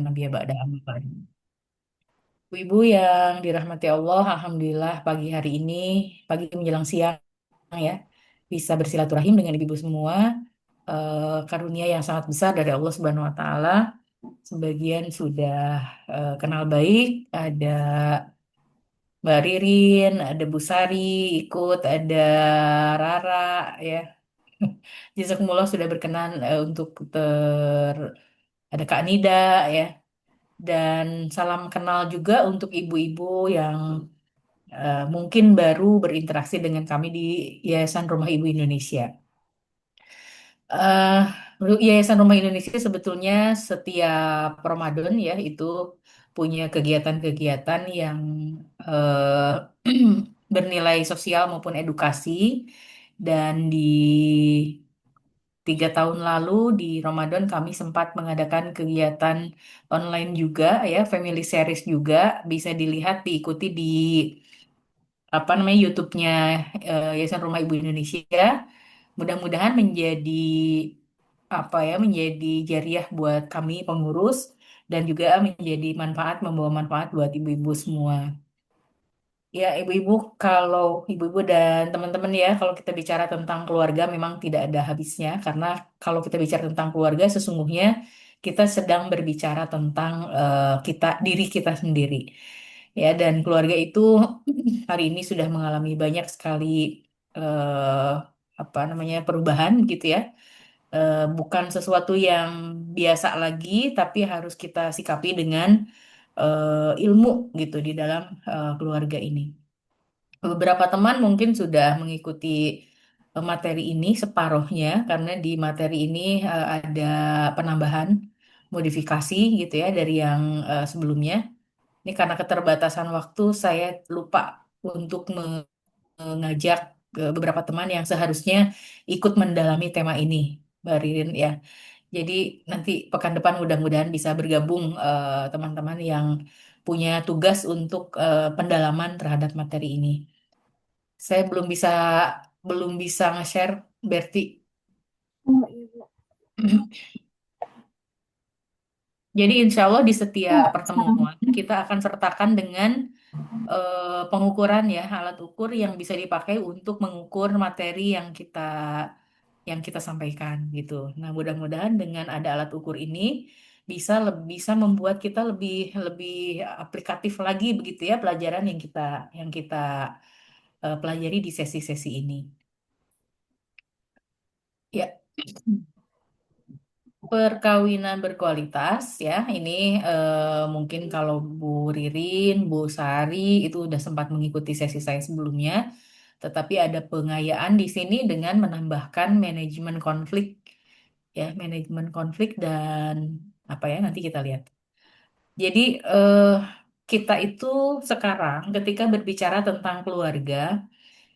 nabiyya ba'da amma ba'du. Ibu yang dirahmati Allah, alhamdulillah pagi hari ini, pagi menjelang siang ya, bisa bersilaturahim dengan ibu-ibu semua. Karunia yang sangat besar dari Allah Subhanahu wa taala. Sebagian sudah kenal baik, ada Mbak Ririn, ada Bu Sari ikut, ada Rara ya. Jazakumullah sudah berkenan untuk ada Kak Nida ya. Dan salam kenal juga untuk ibu-ibu yang mungkin baru berinteraksi dengan kami di Yayasan Rumah Ibu Indonesia. eh Yayasan Rumah Indonesia sebetulnya setiap Ramadan ya itu punya kegiatan-kegiatan yang bernilai sosial maupun edukasi. Dan di 3 tahun lalu di Ramadan kami sempat mengadakan kegiatan online juga ya, family series juga bisa dilihat diikuti di apa namanya YouTube-nya Yayasan Rumah Ibu Indonesia. Mudah-mudahan menjadi apa ya, menjadi jariah buat kami pengurus dan juga menjadi manfaat, membawa manfaat buat ibu-ibu semua. Ya, ibu-ibu, kalau ibu-ibu dan teman-teman ya, kalau kita bicara tentang keluarga memang tidak ada habisnya, karena kalau kita bicara tentang keluarga, sesungguhnya kita sedang berbicara tentang diri kita sendiri. Ya, dan keluarga itu hari ini sudah mengalami banyak sekali eh, apa namanya perubahan gitu ya. Bukan sesuatu yang biasa lagi, tapi harus kita sikapi dengan ilmu gitu di dalam keluarga ini. Beberapa teman mungkin sudah mengikuti materi ini separuhnya karena di materi ini ada penambahan modifikasi gitu ya dari yang sebelumnya. Ini karena keterbatasan waktu saya lupa untuk mengajak beberapa teman yang seharusnya ikut mendalami tema ini, Mbak Ririn ya. Jadi nanti pekan depan mudah-mudahan bisa bergabung teman-teman yang punya tugas untuk pendalaman terhadap materi ini. Saya belum bisa nge-share, Berti. Oh, iya. Jadi insya Allah di setiap Kak, sekarang pertemuan kita akan sertakan dengan pengukuran ya, alat ukur yang bisa dipakai untuk mengukur materi yang kita sampaikan gitu. Nah, mudah-mudahan dengan ada alat ukur ini bisa membuat kita lebih lebih aplikatif lagi begitu ya pelajaran yang kita pelajari di sesi-sesi ini. Ya. Perkawinan berkualitas ya, ini mungkin kalau Bu Ririn, Bu Sari itu udah sempat mengikuti sesi saya sebelumnya, tetapi ada pengayaan di sini dengan menambahkan manajemen konflik dan apa ya nanti kita lihat. Jadi kita itu sekarang ketika berbicara tentang keluarga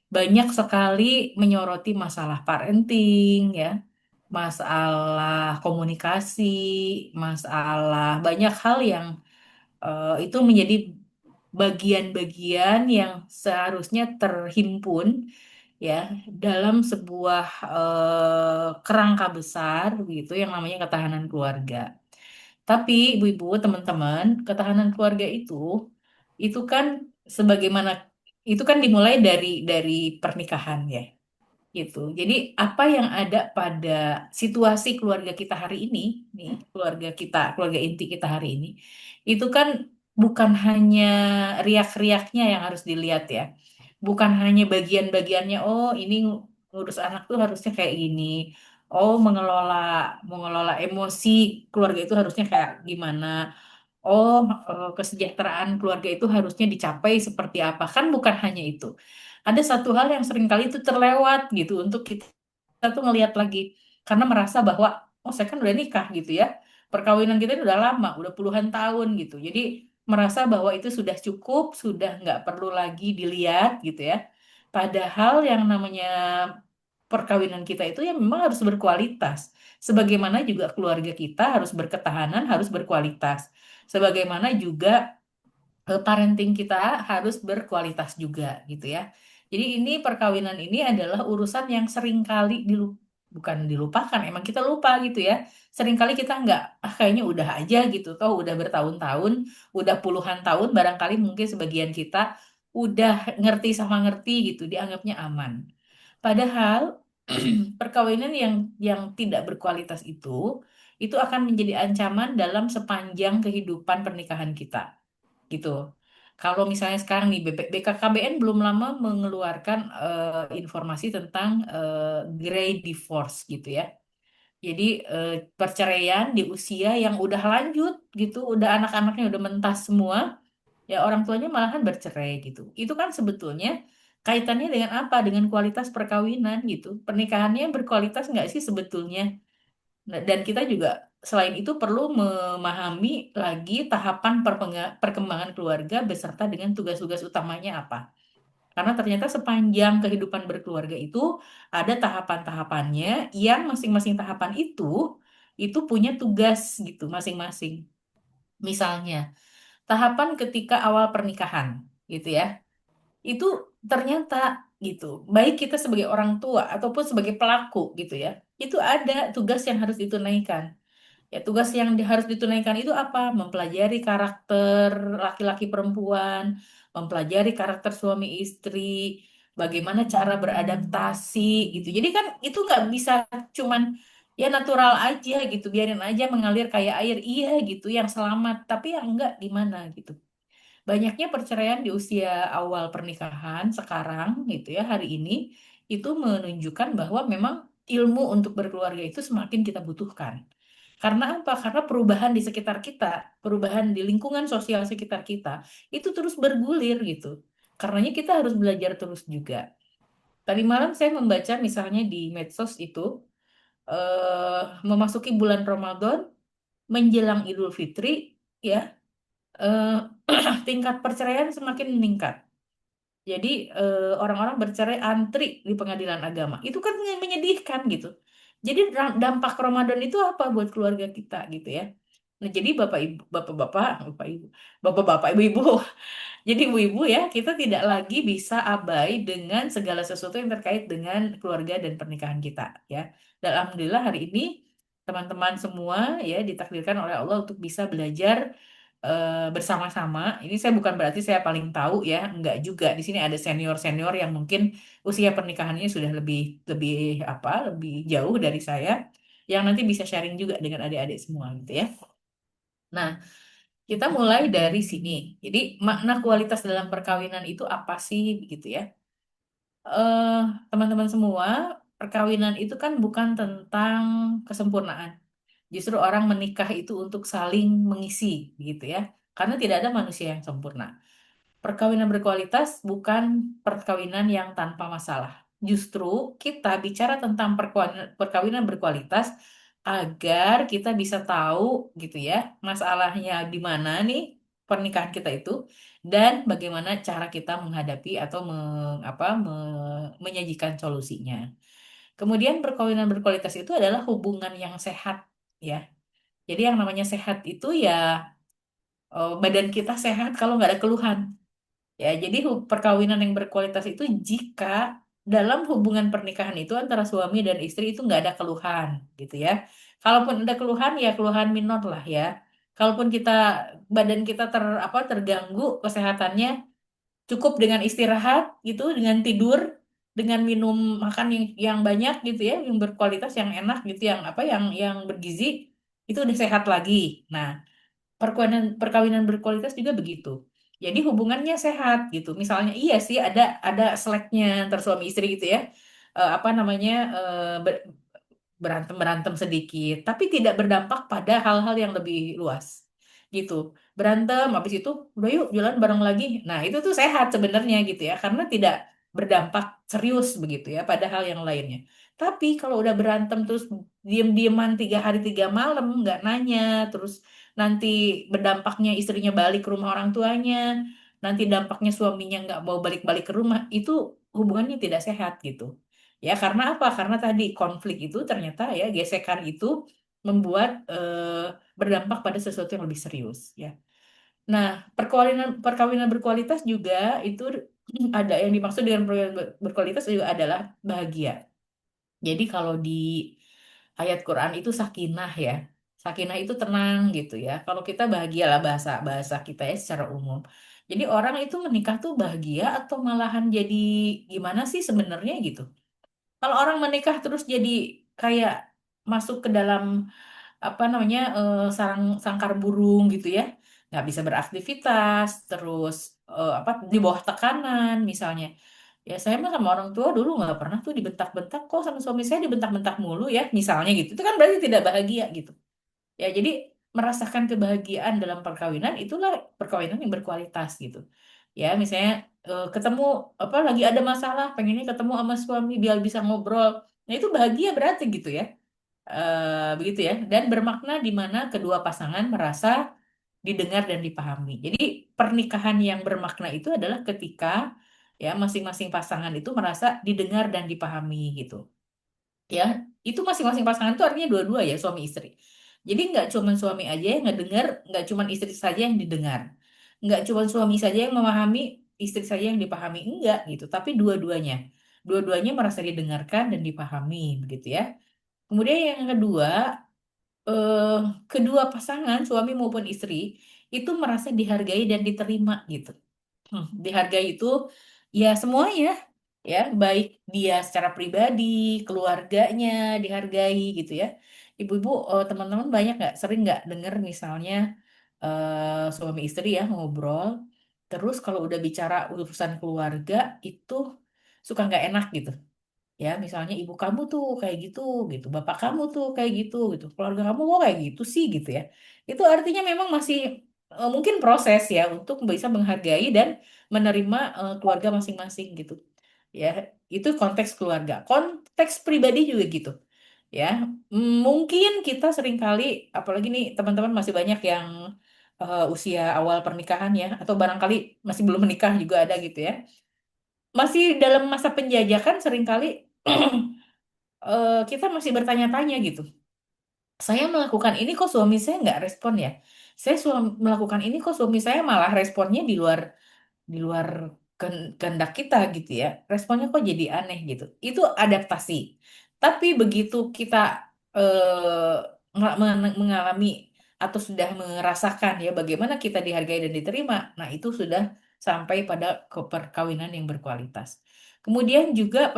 banyak sekali menyoroti masalah parenting ya, masalah komunikasi, masalah banyak hal yang itu menjadi bagian-bagian yang seharusnya terhimpun ya dalam sebuah kerangka besar gitu yang namanya ketahanan keluarga. Tapi ibu-ibu, teman-teman, ketahanan keluarga itu kan sebagaimana itu kan dimulai dari pernikahan ya gitu. Jadi apa yang ada pada situasi keluarga kita hari ini, nih keluarga kita, keluarga inti kita hari ini, itu kan bukan hanya riak-riaknya yang harus dilihat ya, bukan hanya bagian-bagiannya. Oh ini ngurus anak tuh harusnya kayak gini. Oh mengelola emosi keluarga itu harusnya kayak gimana. Oh, kesejahteraan keluarga itu harusnya dicapai seperti apa? Kan bukan hanya itu. Ada satu hal yang seringkali itu terlewat gitu untuk kita tuh ngelihat lagi karena merasa bahwa oh saya kan udah nikah gitu ya. Perkawinan kita ini udah lama, udah puluhan tahun gitu. Jadi merasa bahwa itu sudah cukup, sudah nggak perlu lagi dilihat gitu ya. Padahal yang namanya perkawinan kita itu ya memang harus berkualitas. Sebagaimana juga keluarga kita harus berketahanan, harus berkualitas. Sebagaimana juga parenting kita harus berkualitas juga gitu ya. Jadi ini perkawinan ini adalah urusan yang sering kali bukan dilupakan, emang kita lupa gitu ya. Seringkali kita nggak, ah kayaknya udah aja gitu, toh udah bertahun-tahun, udah puluhan tahun, barangkali mungkin sebagian kita udah ngerti sama ngerti gitu, dianggapnya aman. Padahal perkawinan yang tidak berkualitas itu akan menjadi ancaman dalam sepanjang kehidupan pernikahan kita gitu. Kalau misalnya sekarang nih BKKBN belum lama mengeluarkan informasi tentang grey divorce gitu ya. Jadi perceraian di usia yang udah lanjut gitu, udah anak-anaknya udah mentas semua, ya orang tuanya malahan bercerai gitu. Itu kan sebetulnya kaitannya dengan apa? Dengan kualitas perkawinan gitu. Pernikahannya berkualitas nggak sih sebetulnya? Nah, dan kita juga selain itu perlu memahami lagi tahapan perkembangan keluarga beserta dengan tugas-tugas utamanya apa. Karena ternyata sepanjang kehidupan berkeluarga itu ada tahapan-tahapannya yang masing-masing tahapan itu punya tugas gitu masing-masing. Misalnya, tahapan ketika awal pernikahan gitu ya. Itu ternyata gitu. Baik kita sebagai orang tua ataupun sebagai pelaku gitu ya. Itu ada tugas yang harus ditunaikan. Ya, tugas yang harus ditunaikan itu apa? Mempelajari karakter laki-laki perempuan, mempelajari karakter suami istri, bagaimana cara beradaptasi gitu. Jadi kan itu nggak bisa cuman ya natural aja gitu, biarin aja mengalir kayak air, iya gitu yang selamat, tapi yang enggak gimana gitu. Banyaknya perceraian di usia awal pernikahan sekarang gitu ya hari ini itu menunjukkan bahwa memang ilmu untuk berkeluarga itu semakin kita butuhkan. Karena apa? Karena perubahan di sekitar kita, perubahan di lingkungan sosial sekitar kita itu terus bergulir gitu. Karenanya kita harus belajar terus juga. Tadi malam saya membaca misalnya di medsos itu memasuki bulan Ramadan menjelang Idul Fitri ya eh, tingkat perceraian semakin meningkat. Jadi orang-orang bercerai antri di pengadilan agama. Itu kan menyedihkan gitu. Jadi dampak Ramadan itu apa buat keluarga kita gitu ya. Nah, jadi Bapak Ibu, Bapak-bapak, Bapak Ibu, Bapak-bapak, Ibu-ibu. Jadi ibu-ibu ya, kita tidak lagi bisa abai dengan segala sesuatu yang terkait dengan keluarga dan pernikahan kita ya. Dan alhamdulillah hari ini teman-teman semua ya ditakdirkan oleh Allah untuk bisa belajar bersama-sama. Ini saya bukan berarti saya paling tahu ya, enggak juga. Di sini ada senior-senior yang mungkin usia pernikahannya sudah lebih lebih lebih jauh dari saya yang nanti bisa sharing juga dengan adik-adik semua gitu ya. Nah, kita mulai dari sini. Jadi makna kualitas dalam perkawinan itu apa sih gitu ya? Eh, Teman-teman semua, perkawinan itu kan bukan tentang kesempurnaan. Justru orang menikah itu untuk saling mengisi gitu ya. Karena tidak ada manusia yang sempurna. Perkawinan berkualitas bukan perkawinan yang tanpa masalah. Justru kita bicara tentang perkawinan berkualitas agar kita bisa tahu gitu ya masalahnya di mana nih pernikahan kita itu dan bagaimana cara kita menghadapi atau menyajikan solusinya. Kemudian perkawinan berkualitas itu adalah hubungan yang sehat ya. Jadi yang namanya sehat itu ya badan kita sehat kalau nggak ada keluhan. Ya, jadi perkawinan yang berkualitas itu jika dalam hubungan pernikahan itu antara suami dan istri itu nggak ada keluhan, gitu ya. Kalaupun ada keluhan, ya keluhan minor lah ya. Kalaupun badan kita terganggu kesehatannya, cukup dengan istirahat gitu, dengan tidur, dengan minum makan yang banyak gitu ya, yang berkualitas, yang enak gitu, yang bergizi, itu udah sehat lagi. Nah, perkawinan berkualitas juga begitu. Jadi hubungannya sehat gitu. Misalnya iya sih ada seleknya antar suami istri gitu ya. Apa namanya berantem berantem sedikit, tapi tidak berdampak pada hal-hal yang lebih luas gitu. Berantem, habis itu udah yuk jalan bareng lagi. Nah itu tuh sehat sebenarnya gitu ya, karena tidak berdampak serius begitu ya pada hal yang lainnya. Tapi kalau udah berantem terus diem-dieman 3 hari 3 malam nggak nanya, terus nanti berdampaknya istrinya balik ke rumah orang tuanya, nanti dampaknya suaminya nggak mau balik-balik ke rumah, itu hubungannya tidak sehat gitu. Ya, karena apa? Karena tadi konflik itu ternyata ya gesekan itu membuat berdampak pada sesuatu yang lebih serius ya. Nah, perkawinan perkawinan berkualitas juga itu ada yang dimaksud dengan perkawinan berkualitas juga adalah bahagia. Jadi kalau di ayat Quran itu sakinah ya. Sakinah itu tenang gitu ya. Kalau kita bahagia lah bahasa bahasa kita ya secara umum. Jadi orang itu menikah tuh bahagia atau malahan jadi gimana sih sebenarnya gitu. Kalau orang menikah terus jadi kayak masuk ke dalam apa namanya sarang sangkar burung gitu ya, nggak bisa beraktivitas, terus apa di bawah tekanan misalnya. Ya saya mah sama orang tua dulu nggak pernah tuh dibentak-bentak, kok sama suami saya dibentak-bentak mulu ya misalnya gitu. Itu kan berarti tidak bahagia gitu. Ya jadi merasakan kebahagiaan dalam perkawinan itulah perkawinan yang berkualitas gitu. Ya misalnya ketemu apa lagi ada masalah, pengennya ketemu sama suami biar bisa ngobrol. Nah itu bahagia berarti gitu ya. Begitu ya, dan bermakna di mana kedua pasangan merasa didengar dan dipahami. Jadi pernikahan yang bermakna itu adalah ketika ya masing-masing pasangan itu merasa didengar dan dipahami gitu. Ya, itu masing-masing pasangan itu artinya dua-dua ya suami istri. Jadi nggak cuma suami aja yang ngedengar, nggak cuma istri saja yang didengar, nggak cuma suami saja yang memahami, istri saja yang dipahami, enggak gitu. Tapi dua-duanya, dua-duanya merasa didengarkan dan dipahami begitu ya. Kemudian yang kedua, eh, kedua pasangan suami maupun istri itu merasa dihargai dan diterima gitu. Dihargai itu ya semuanya ya, baik dia secara pribadi, keluarganya dihargai gitu ya. Ibu-ibu, teman-teman banyak nggak sering nggak dengar misalnya suami istri ya ngobrol, terus kalau udah bicara urusan keluarga itu suka nggak enak gitu. Ya misalnya ibu kamu tuh kayak gitu gitu, bapak kamu tuh kayak gitu, keluarga kamu kok kayak gitu sih gitu ya. Itu artinya memang masih mungkin proses ya untuk bisa menghargai dan menerima keluarga masing-masing gitu ya. Itu konteks keluarga, konteks pribadi juga gitu ya. Mungkin kita seringkali, apalagi nih teman-teman masih banyak yang usia awal pernikahan ya, atau barangkali masih belum menikah juga ada gitu ya, masih dalam masa penjajakan seringkali kita masih bertanya-tanya gitu. Saya melakukan ini kok suami saya nggak respon ya. Saya melakukan ini kok suami saya malah responnya di luar kehendak kita gitu ya. Responnya kok jadi aneh gitu. Itu adaptasi. Tapi begitu kita mengalami atau sudah merasakan ya bagaimana kita dihargai dan diterima, nah itu sudah sampai pada perkawinan yang berkualitas. Kemudian juga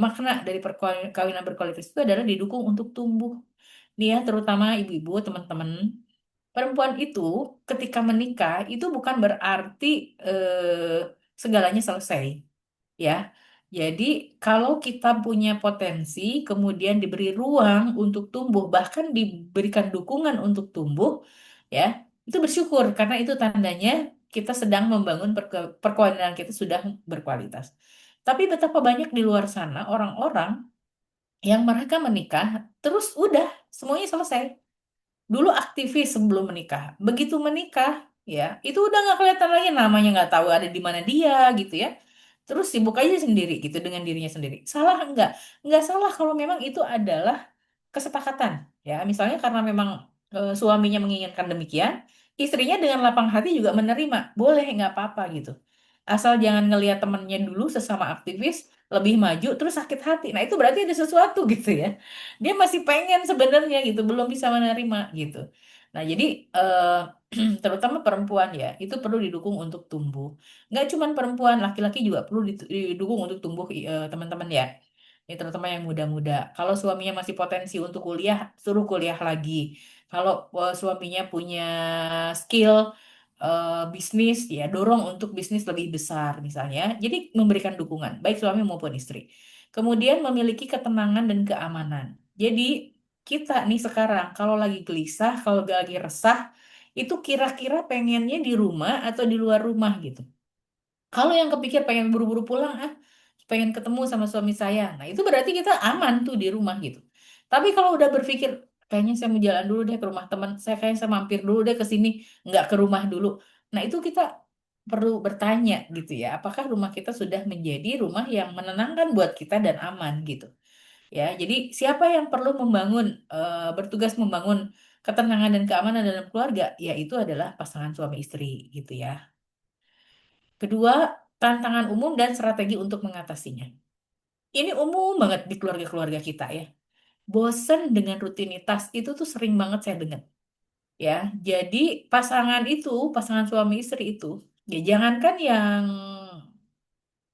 makna dari perkawinan berkualitas itu adalah didukung untuk tumbuh. Nih ya, terutama ibu-ibu, teman-teman. Perempuan itu ketika menikah itu bukan berarti segalanya selesai, ya. Jadi kalau kita punya potensi, kemudian diberi ruang untuk tumbuh, bahkan diberikan dukungan untuk tumbuh, ya, itu bersyukur karena itu tandanya kita sedang membangun perkawinan kita sudah berkualitas. Tapi betapa banyak di luar sana orang-orang yang mereka menikah, terus udah semuanya selesai. Dulu aktivis sebelum menikah. Begitu menikah, ya, itu udah nggak kelihatan lagi, namanya nggak tahu ada di mana dia gitu ya. Terus sibuk aja sendiri gitu dengan dirinya sendiri. Salah enggak? Nggak salah kalau memang itu adalah kesepakatan. Ya, misalnya karena memang suaminya menginginkan demikian, istrinya dengan lapang hati juga menerima. Boleh, nggak apa-apa gitu. Asal jangan ngelihat temennya dulu sesama aktivis lebih maju terus sakit hati. Nah, itu berarti ada sesuatu gitu ya. Dia masih pengen sebenarnya gitu, belum bisa menerima gitu. Nah, jadi terutama perempuan ya, itu perlu didukung untuk tumbuh. Nggak cuma perempuan, laki-laki juga perlu didukung untuk tumbuh, teman-teman ya. Ini terutama yang muda-muda. Kalau suaminya masih potensi untuk kuliah, suruh kuliah lagi. Kalau suaminya punya skill bisnis, ya dorong untuk bisnis lebih besar misalnya. Jadi memberikan dukungan, baik suami maupun istri. Kemudian memiliki ketenangan dan keamanan. Jadi kita nih sekarang kalau lagi gelisah, kalau lagi resah, itu kira-kira pengennya di rumah atau di luar rumah gitu. Kalau yang kepikir pengen buru-buru pulang, pengen ketemu sama suami saya. Nah, itu berarti kita aman tuh di rumah gitu. Tapi kalau udah berpikir, kayaknya saya mau jalan dulu deh ke rumah teman, saya kayaknya saya mampir dulu deh ke sini, nggak ke rumah dulu. Nah, itu kita perlu bertanya gitu ya, apakah rumah kita sudah menjadi rumah yang menenangkan buat kita dan aman gitu. Ya, jadi siapa yang perlu bertugas membangun ketenangan dan keamanan dalam keluarga, yaitu adalah pasangan suami istri gitu ya. Kedua, tantangan umum dan strategi untuk mengatasinya. ini umum banget di keluarga-keluarga kita ya. Bosen dengan rutinitas itu tuh sering banget saya dengar. Ya, jadi pasangan suami istri itu, ya jangankan yang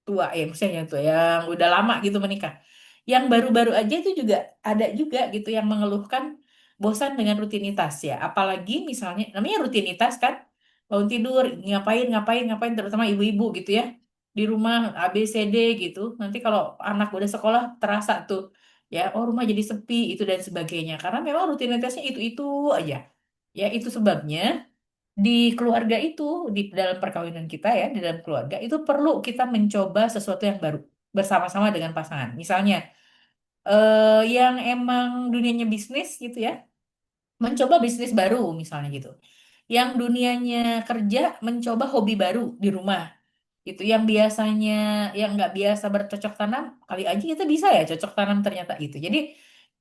tua ya, maksudnya yang tua, yang udah lama gitu menikah. Yang baru-baru aja itu juga ada juga gitu yang mengeluhkan bosan dengan rutinitas ya. Apalagi misalnya, namanya rutinitas kan, bangun tidur, ngapain, ngapain, ngapain, terutama ibu-ibu gitu ya. Di rumah A, B, C, D gitu. Nanti kalau anak udah sekolah terasa tuh, ya, oh rumah jadi sepi, itu dan sebagainya. Karena memang rutinitasnya itu-itu aja. Ya, itu sebabnya di keluarga itu, di dalam perkawinan kita ya, di dalam keluarga itu perlu kita mencoba sesuatu yang baru bersama-sama dengan pasangan. Misalnya, yang emang dunianya bisnis gitu ya, mencoba bisnis baru misalnya gitu. Yang dunianya kerja, mencoba hobi baru di rumah. Itu yang biasanya, yang nggak biasa bercocok tanam, kali aja kita bisa ya cocok tanam ternyata itu. Jadi,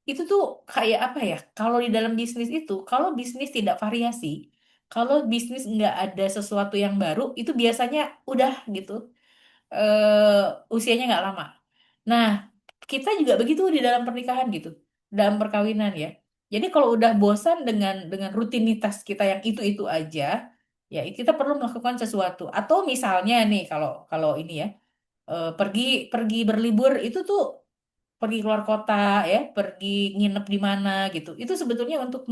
itu tuh kayak apa ya? Kalau di dalam bisnis itu, kalau bisnis tidak variasi, kalau bisnis nggak ada sesuatu yang baru, itu biasanya udah gitu, usianya nggak lama. Nah, kita juga begitu di dalam pernikahan gitu, dalam perkawinan ya. Jadi kalau udah bosan dengan rutinitas kita yang itu aja, ya kita perlu melakukan sesuatu. Atau misalnya nih, kalau kalau ini ya, pergi pergi berlibur itu tuh pergi keluar kota ya, pergi nginep di mana gitu. Itu sebetulnya untuk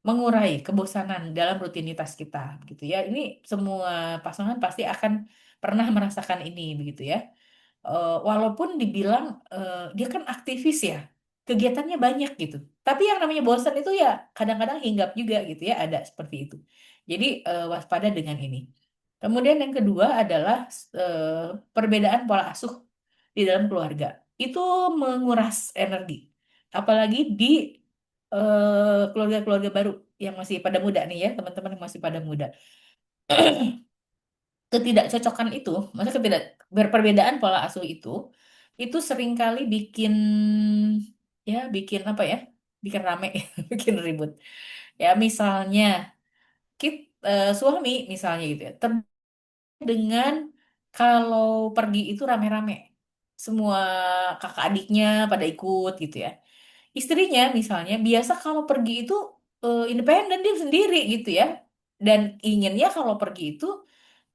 mengurai kebosanan dalam rutinitas kita gitu ya. Ini semua pasangan pasti akan pernah merasakan ini begitu ya. Walaupun dibilang dia kan aktivis ya, kegiatannya banyak gitu. Tapi yang namanya bosan itu ya kadang-kadang hinggap juga gitu ya, ada seperti itu. Jadi waspada dengan ini. Kemudian yang kedua adalah perbedaan pola asuh di dalam keluarga. Itu menguras energi. Apalagi di keluarga-keluarga baru yang masih pada muda nih ya, teman-teman yang masih pada muda. Ketidakcocokan itu, maksudnya berperbedaan pola asuh itu seringkali bikin apa ya, bikin rame, bikin ribut. Ya misalnya, suami misalnya gitu ya, dengan kalau pergi itu rame-rame, semua kakak adiknya pada ikut gitu ya. Istrinya misalnya biasa kalau pergi itu independen dia sendiri gitu ya. Dan inginnya kalau pergi itu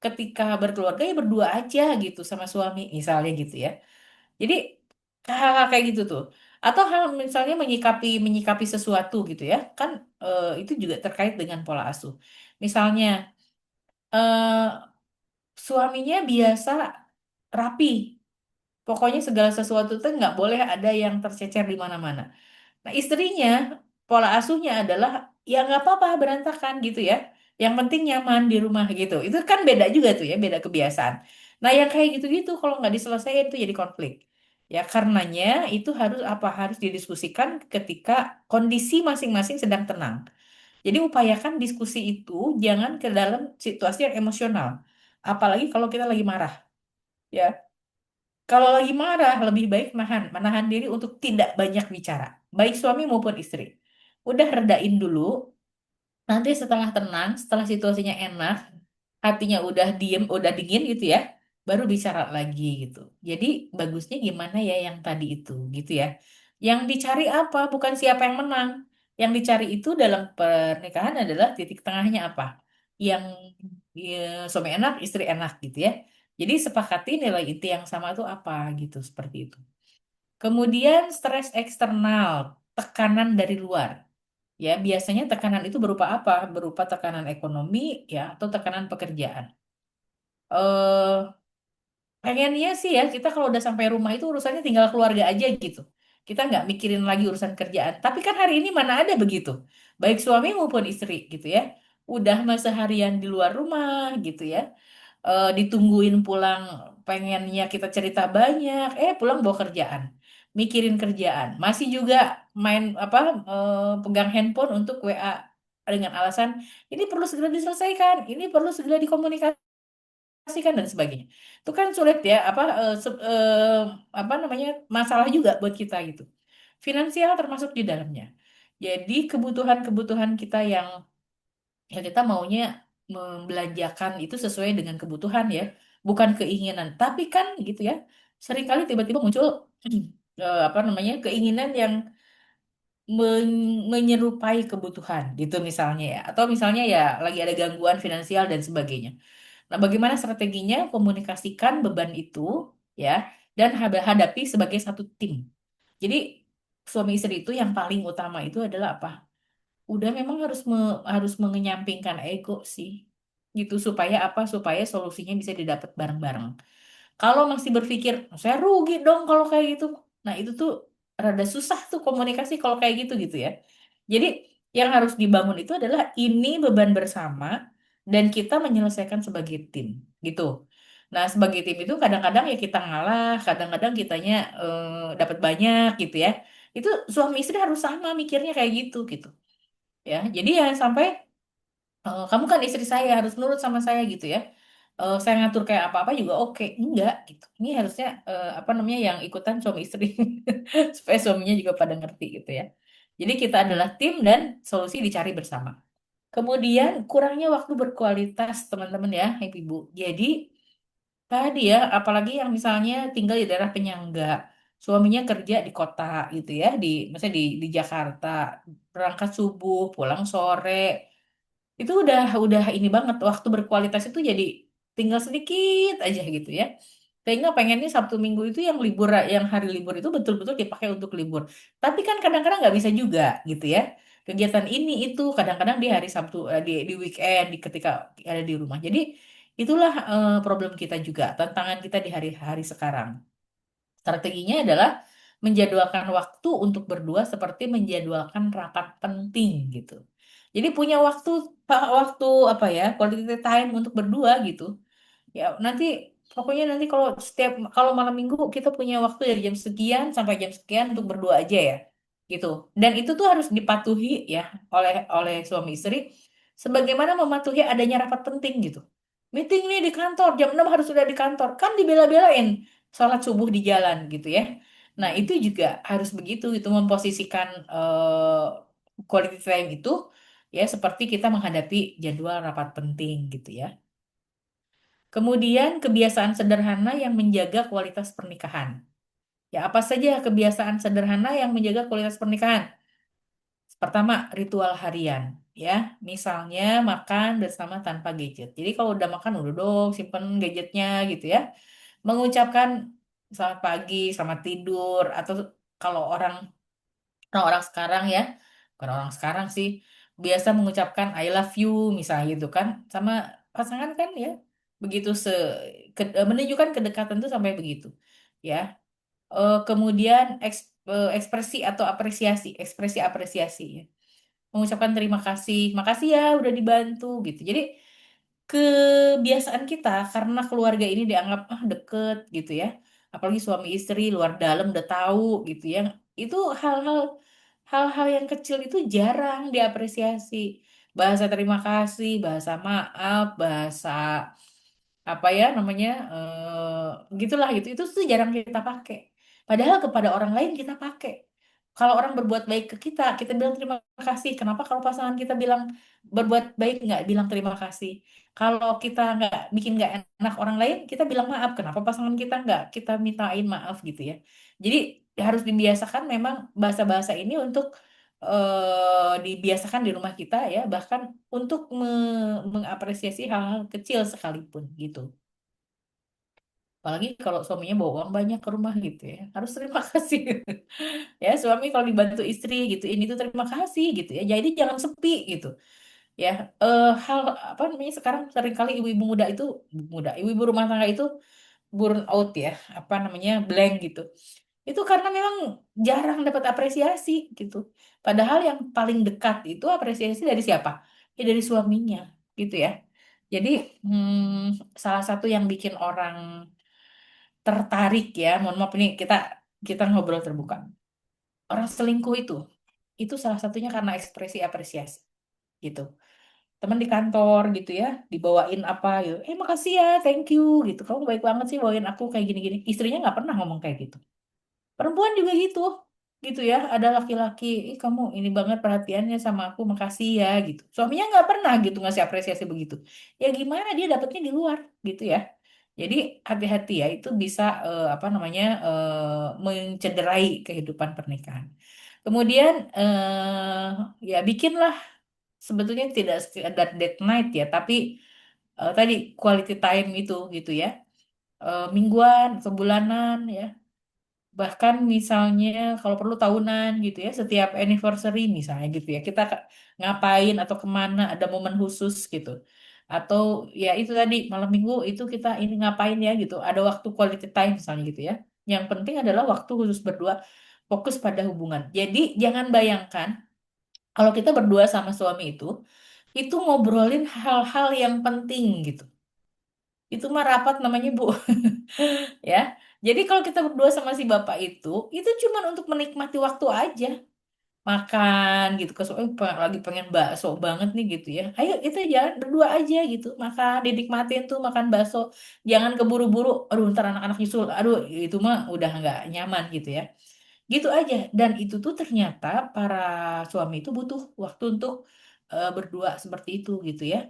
ketika berkeluarga ya berdua aja gitu sama suami misalnya gitu ya. Jadi hal-hal kayak gitu tuh. Atau hal misalnya menyikapi menyikapi sesuatu gitu ya. Kan itu juga terkait dengan pola asuh. Misalnya eh, suaminya biasa rapi. Pokoknya segala sesuatu tuh nggak boleh ada yang tercecer di mana-mana. Nah, istrinya, pola asuhnya adalah, ya nggak apa-apa berantakan gitu ya. Yang penting nyaman di rumah gitu. Itu kan beda juga tuh ya, beda kebiasaan. Nah, yang kayak gitu-gitu kalau nggak diselesaikan itu jadi konflik. Ya, karenanya itu harus didiskusikan ketika kondisi masing-masing sedang tenang. Jadi upayakan diskusi itu jangan ke dalam situasi yang emosional. Apalagi kalau kita lagi marah. Ya, kalau lagi marah, lebih baik menahan diri untuk tidak banyak bicara, baik suami maupun istri. Udah redain dulu, nanti setelah tenang, setelah situasinya enak, hatinya udah diem, udah dingin gitu ya, baru bicara lagi gitu. Jadi bagusnya gimana ya yang tadi itu gitu ya. Yang dicari apa? Bukan siapa yang menang. Yang dicari itu dalam pernikahan adalah titik tengahnya apa? Yang ya, suami enak, istri enak gitu ya. Jadi sepakati nilai inti yang sama itu apa gitu, seperti itu. Kemudian stres eksternal, tekanan dari luar. Ya, biasanya tekanan itu berupa apa? Berupa tekanan ekonomi ya atau tekanan pekerjaan. Eh Pengennya sih ya kita kalau udah sampai rumah itu urusannya tinggal keluarga aja gitu. Kita nggak mikirin lagi urusan kerjaan. Tapi kan hari ini mana ada begitu. Baik suami maupun istri gitu ya. Udah masa harian di luar rumah gitu ya. Ditungguin pulang, pengennya kita cerita banyak. Pulang bawa kerjaan. Mikirin kerjaan. Masih juga main apa, pegang handphone untuk WA dengan alasan ini perlu segera diselesaikan, ini perlu segera dikomunikasikan dan sebagainya. Itu kan sulit ya, apa namanya, masalah juga buat kita gitu. Finansial termasuk di dalamnya. Jadi kebutuhan-kebutuhan kita yang kita maunya membelanjakan itu sesuai dengan kebutuhan ya, bukan keinginan. Tapi kan gitu ya, seringkali tiba-tiba muncul apa namanya keinginan yang menyerupai kebutuhan gitu misalnya ya, atau misalnya ya lagi ada gangguan finansial dan sebagainya. Nah, bagaimana strateginya komunikasikan beban itu ya dan hadapi sebagai satu tim. Jadi suami istri itu yang paling utama itu adalah apa? Udah memang harus mengenyampingkan ego sih. Gitu supaya apa? Supaya solusinya bisa didapat bareng-bareng. Kalau masih berpikir, saya rugi dong kalau kayak gitu. Nah, itu tuh rada susah tuh komunikasi kalau kayak gitu gitu ya. Jadi, yang harus dibangun itu adalah ini beban bersama dan kita menyelesaikan sebagai tim gitu. Nah, sebagai tim itu kadang-kadang ya kita ngalah, kadang-kadang kitanya dapat banyak gitu ya. Itu suami istri harus sama mikirnya kayak gitu gitu. Ya, jadi ya sampai kamu kan istri saya harus nurut sama saya gitu ya. Saya ngatur kayak apa-apa juga oke. Enggak gitu. Ini harusnya apa namanya yang ikutan suami istri supaya suaminya juga pada ngerti gitu ya. Jadi kita adalah tim dan solusi dicari bersama. Kemudian kurangnya waktu berkualitas teman-teman ya, ibu-ibu. Jadi tadi ya, apalagi yang misalnya tinggal di daerah penyangga, suaminya kerja di kota gitu ya, misalnya di Jakarta, berangkat subuh, pulang sore, itu udah ini banget waktu berkualitas itu jadi tinggal sedikit aja gitu ya. Sehingga pengennya Sabtu Minggu itu yang libur, yang hari libur itu betul-betul dipakai untuk libur. Tapi kan kadang-kadang nggak bisa juga gitu ya. Kegiatan ini itu kadang-kadang di hari Sabtu, di weekend, ketika ada di rumah. Jadi itulah problem kita juga, tantangan kita di hari-hari sekarang. Strateginya adalah menjadwalkan waktu untuk berdua seperti menjadwalkan rapat penting gitu. Jadi punya waktu apa ya, quality time untuk berdua gitu. Ya nanti pokoknya nanti kalau malam minggu kita punya waktu dari jam sekian sampai jam sekian untuk berdua aja ya. Gitu. Dan itu tuh harus dipatuhi ya oleh suami istri sebagaimana mematuhi adanya rapat penting gitu. Meeting nih di kantor jam 6 harus sudah di kantor. Kan dibela-belain sholat subuh di jalan gitu ya. Nah, itu juga harus begitu itu memposisikan quality time itu ya seperti kita menghadapi jadwal rapat penting gitu ya. Kemudian kebiasaan sederhana yang menjaga kualitas pernikahan. Ya, apa saja kebiasaan sederhana yang menjaga kualitas pernikahan? Pertama, ritual harian. Ya, misalnya makan bersama tanpa gadget. Jadi kalau udah makan udah dong simpen gadgetnya gitu ya. Mengucapkan selamat pagi, selamat tidur, atau kalau orang sekarang ya, bukan orang sekarang sih, biasa mengucapkan I love you misalnya gitu kan, sama pasangan kan ya, begitu menunjukkan kedekatan tuh sampai begitu, ya. Kemudian ekspresi atau ekspresi apresiasi ya. Mengucapkan terima kasih, makasih ya udah dibantu gitu. Jadi kebiasaan kita karena keluarga ini dianggap deket gitu ya, apalagi suami istri luar dalam udah tahu gitu ya, itu hal-hal yang kecil itu jarang diapresiasi. Bahasa terima kasih, bahasa maaf, bahasa apa ya namanya gitulah gitu, itu tuh jarang kita pakai, padahal kepada orang lain kita pakai. Kalau orang berbuat baik ke kita bilang terima kasih. Kenapa kalau pasangan kita bilang berbuat baik nggak bilang terima kasih? Kalau kita nggak bikin nggak enak orang lain, kita bilang maaf. Kenapa pasangan kita nggak kita mintain maaf gitu ya? Jadi harus dibiasakan memang bahasa-bahasa ini untuk dibiasakan di rumah kita ya, bahkan untuk mengapresiasi hal-hal kecil sekalipun gitu. Apalagi kalau suaminya bawa uang banyak ke rumah gitu ya, harus terima kasih. Ya, suami kalau dibantu istri gitu, ini tuh terima kasih gitu ya. Jadi jangan sepi gitu. Ya, hal apa namanya sekarang seringkali ibu-ibu ibu-ibu rumah tangga itu burn out ya, apa namanya blank gitu. Itu karena memang jarang dapat apresiasi gitu. Padahal yang paling dekat itu apresiasi dari siapa? Ya dari suaminya gitu ya. Jadi salah satu yang bikin orang tertarik ya, mohon maaf ini kita kita ngobrol terbuka. Orang selingkuh itu salah satunya karena ekspresi apresiasi gitu. Teman di kantor gitu ya, dibawain apa gitu. Makasih ya, thank you gitu. Kamu baik banget sih bawain aku kayak gini-gini. Istrinya nggak pernah ngomong kayak gitu. Perempuan juga gitu ya. Ada laki-laki, kamu ini banget perhatiannya sama aku, makasih ya gitu. Suaminya nggak pernah gitu ngasih apresiasi begitu. Ya gimana dia dapetnya di luar gitu ya. Jadi hati-hati ya, itu bisa apa namanya mencederai kehidupan pernikahan. Kemudian ya bikinlah sebetulnya tidak sekedar date night ya, tapi tadi quality time itu gitu ya. Mingguan, sebulanan ya. Bahkan misalnya kalau perlu tahunan gitu ya, setiap anniversary misalnya gitu ya, kita ngapain atau kemana, ada momen khusus gitu. Atau ya itu tadi malam minggu itu kita ini ngapain ya gitu, ada waktu quality time misalnya gitu ya. Yang penting adalah waktu khusus berdua, fokus pada hubungan. Jadi jangan bayangkan kalau kita berdua sama suami itu ngobrolin hal-hal yang penting gitu. Itu mah rapat namanya Bu. Ya. Jadi kalau kita berdua sama si bapak itu cuma untuk menikmati waktu aja. Makan gitu ke lagi pengen bakso banget nih gitu ya. Ayo itu ya berdua aja gitu. Makan dinikmatin tuh makan bakso. Jangan keburu-buru. Aduh ntar anak-anak nyusul. Aduh itu mah udah nggak nyaman gitu ya. Gitu aja. Dan itu tuh ternyata para suami itu butuh waktu untuk berdua seperti itu gitu ya.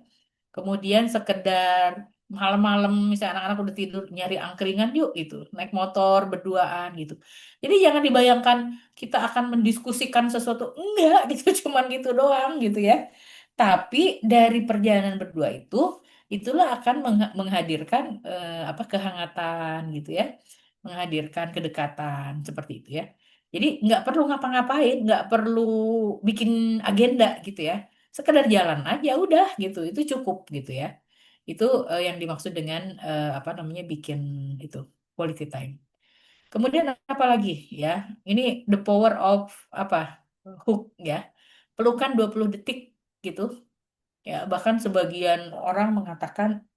Kemudian sekedar malam-malam misalnya anak-anak udah tidur nyari angkringan yuk gitu, naik motor berduaan gitu. Jadi jangan dibayangkan kita akan mendiskusikan sesuatu enggak gitu, cuman gitu doang gitu ya. Tapi dari perjalanan berdua itulah akan menghadirkan apa kehangatan gitu ya, menghadirkan kedekatan seperti itu ya. Jadi nggak perlu ngapa-ngapain, nggak perlu bikin agenda gitu ya, sekedar jalan aja udah gitu itu cukup gitu ya. Itu yang dimaksud dengan apa namanya bikin itu quality time. Kemudian apa lagi ya, ini the power of apa hook ya, pelukan 20 detik gitu ya, bahkan sebagian orang mengatakan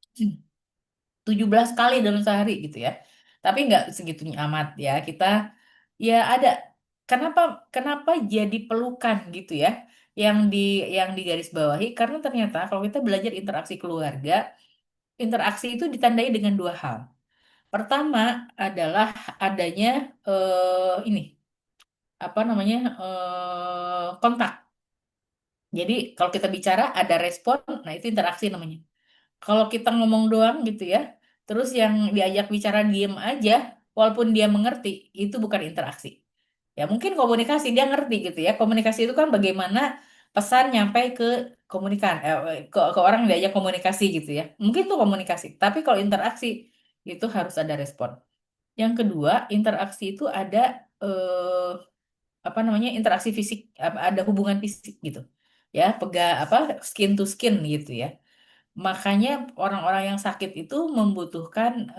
17 kali dalam sehari gitu ya, tapi nggak segitunya amat ya kita ya ada. Kenapa kenapa jadi pelukan gitu ya, yang di yang digaris bawahi karena ternyata kalau kita belajar interaksi keluarga, interaksi itu ditandai dengan dua hal. Pertama adalah adanya ini apa namanya kontak. Jadi kalau kita bicara ada respon, nah itu interaksi namanya. Kalau kita ngomong doang gitu ya, terus yang diajak bicara diem aja, walaupun dia mengerti, itu bukan interaksi. Ya mungkin komunikasi dia ngerti gitu ya. Komunikasi itu kan bagaimana pesan nyampe ke ke orang yang diajak komunikasi gitu ya. Mungkin tuh komunikasi. Tapi kalau interaksi itu harus ada respon. Yang kedua, interaksi itu ada apa namanya interaksi fisik, ada hubungan fisik gitu. Ya, apa skin to skin gitu ya. Makanya orang-orang yang sakit itu membutuhkan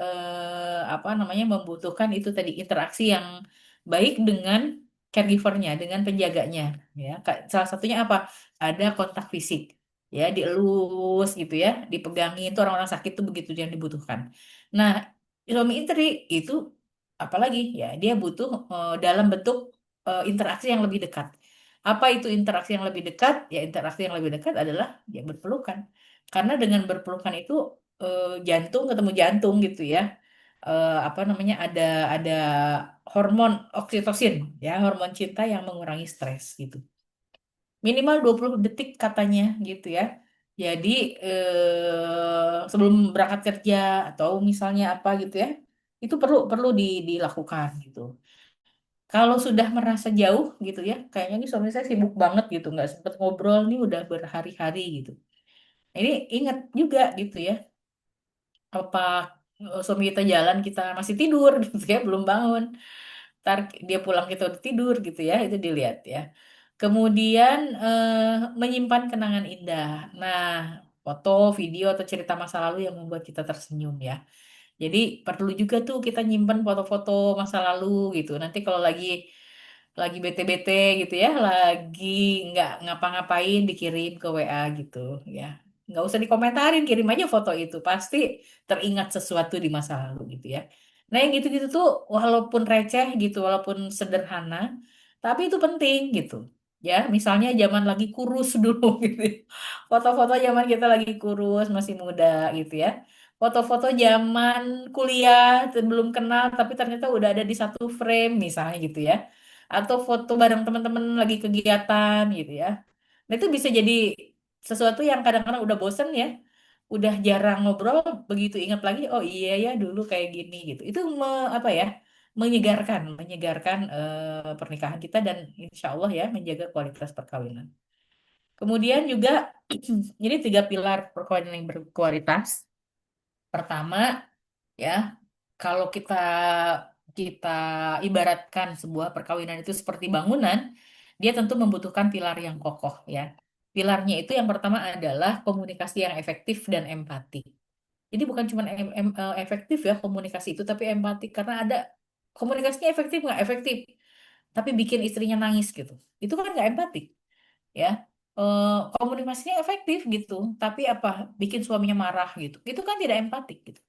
apa namanya membutuhkan itu tadi interaksi yang baik dengan caregivernya, dengan penjaganya, ya. Salah satunya apa? Ada kontak fisik, ya, dielus gitu ya, dipegangin itu orang-orang sakit itu begitu yang dibutuhkan. Nah, suami istri itu apalagi ya dia butuh dalam bentuk interaksi yang lebih dekat. Apa itu interaksi yang lebih dekat? Ya interaksi yang lebih dekat adalah ya berpelukan. Karena dengan berpelukan itu jantung ketemu jantung gitu ya. Apa namanya ada hormon oksitosin ya, hormon cinta yang mengurangi stres gitu. Minimal 20 detik katanya gitu ya. Jadi sebelum berangkat kerja atau misalnya apa gitu ya. Itu perlu perlu dilakukan gitu. Kalau sudah merasa jauh gitu ya, kayaknya nih suami saya sibuk banget gitu, nggak sempet ngobrol nih udah berhari-hari gitu. Ini ingat juga gitu ya, apa suami kita jalan kita masih tidur gitu ya belum bangun, ntar dia pulang kita udah tidur gitu ya, itu dilihat ya. Kemudian menyimpan kenangan indah, nah foto video atau cerita masa lalu yang membuat kita tersenyum ya. Jadi perlu juga tuh kita nyimpen foto-foto masa lalu gitu, nanti kalau lagi bete-bete gitu ya, lagi nggak ngapa-ngapain dikirim ke WA gitu ya. Nggak usah dikomentarin, kirim aja foto itu. Pasti teringat sesuatu di masa lalu gitu ya. Nah yang gitu-gitu tuh walaupun receh gitu, walaupun sederhana, tapi itu penting gitu. Ya, misalnya zaman lagi kurus dulu gitu ya. Foto-foto zaman kita lagi kurus, masih muda gitu ya. Foto-foto zaman kuliah, belum kenal, tapi ternyata udah ada di satu frame misalnya gitu ya, atau foto bareng teman-teman lagi kegiatan gitu ya. Nah itu bisa jadi sesuatu yang kadang-kadang udah bosen ya. udah jarang ngobrol, begitu ingat lagi, oh iya ya dulu kayak gini gitu. Itu apa ya? Menyegarkan pernikahan kita dan insya Allah ya menjaga kualitas perkawinan. Kemudian juga jadi tiga pilar perkawinan yang berkualitas. Pertama ya, kalau kita kita ibaratkan sebuah perkawinan itu seperti bangunan, dia tentu membutuhkan pilar yang kokoh ya. Pilarnya itu yang pertama adalah komunikasi yang efektif dan empati. Jadi bukan cuma efektif ya komunikasi itu, tapi empati karena ada komunikasinya efektif nggak efektif, tapi bikin istrinya nangis gitu. Itu kan nggak empati ya. Komunikasinya efektif gitu tapi apa bikin suaminya marah gitu itu kan tidak empatik gitu.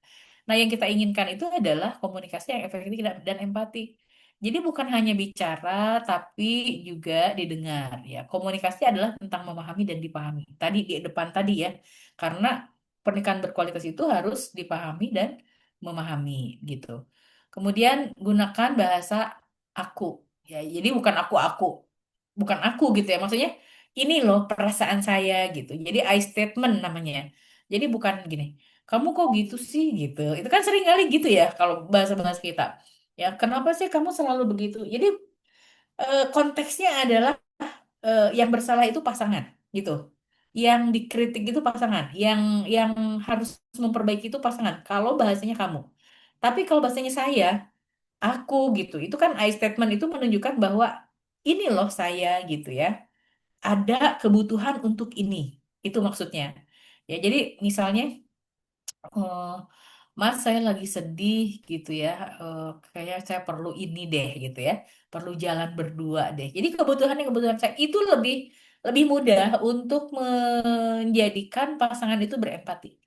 Nah yang kita inginkan itu adalah komunikasi yang efektif dan empati, jadi bukan hanya bicara tapi juga didengar ya. Komunikasi adalah tentang memahami dan dipahami tadi di depan tadi ya, karena pernikahan berkualitas itu harus dipahami dan memahami gitu. Kemudian gunakan bahasa aku ya, jadi bukan aku gitu ya, maksudnya ini loh perasaan saya gitu. Jadi I statement namanya. Jadi bukan gini, kamu kok gitu sih gitu. Itu kan sering kali gitu ya kalau bahasa-bahasa kita. Ya, kenapa sih kamu selalu begitu? Jadi konteksnya adalah yang bersalah itu pasangan gitu. Yang dikritik itu pasangan, yang harus memperbaiki itu pasangan. Kalau bahasanya kamu. Tapi kalau bahasanya saya, aku gitu. Itu kan I statement itu menunjukkan bahwa ini loh saya gitu ya, ada kebutuhan untuk ini. Itu maksudnya. Ya, jadi misalnya, eh, Mas, saya lagi sedih gitu ya. Kayaknya saya perlu ini deh gitu ya. Perlu jalan berdua deh. Jadi kebutuhan saya itu lebih lebih mudah untuk menjadikan pasangan itu berempati.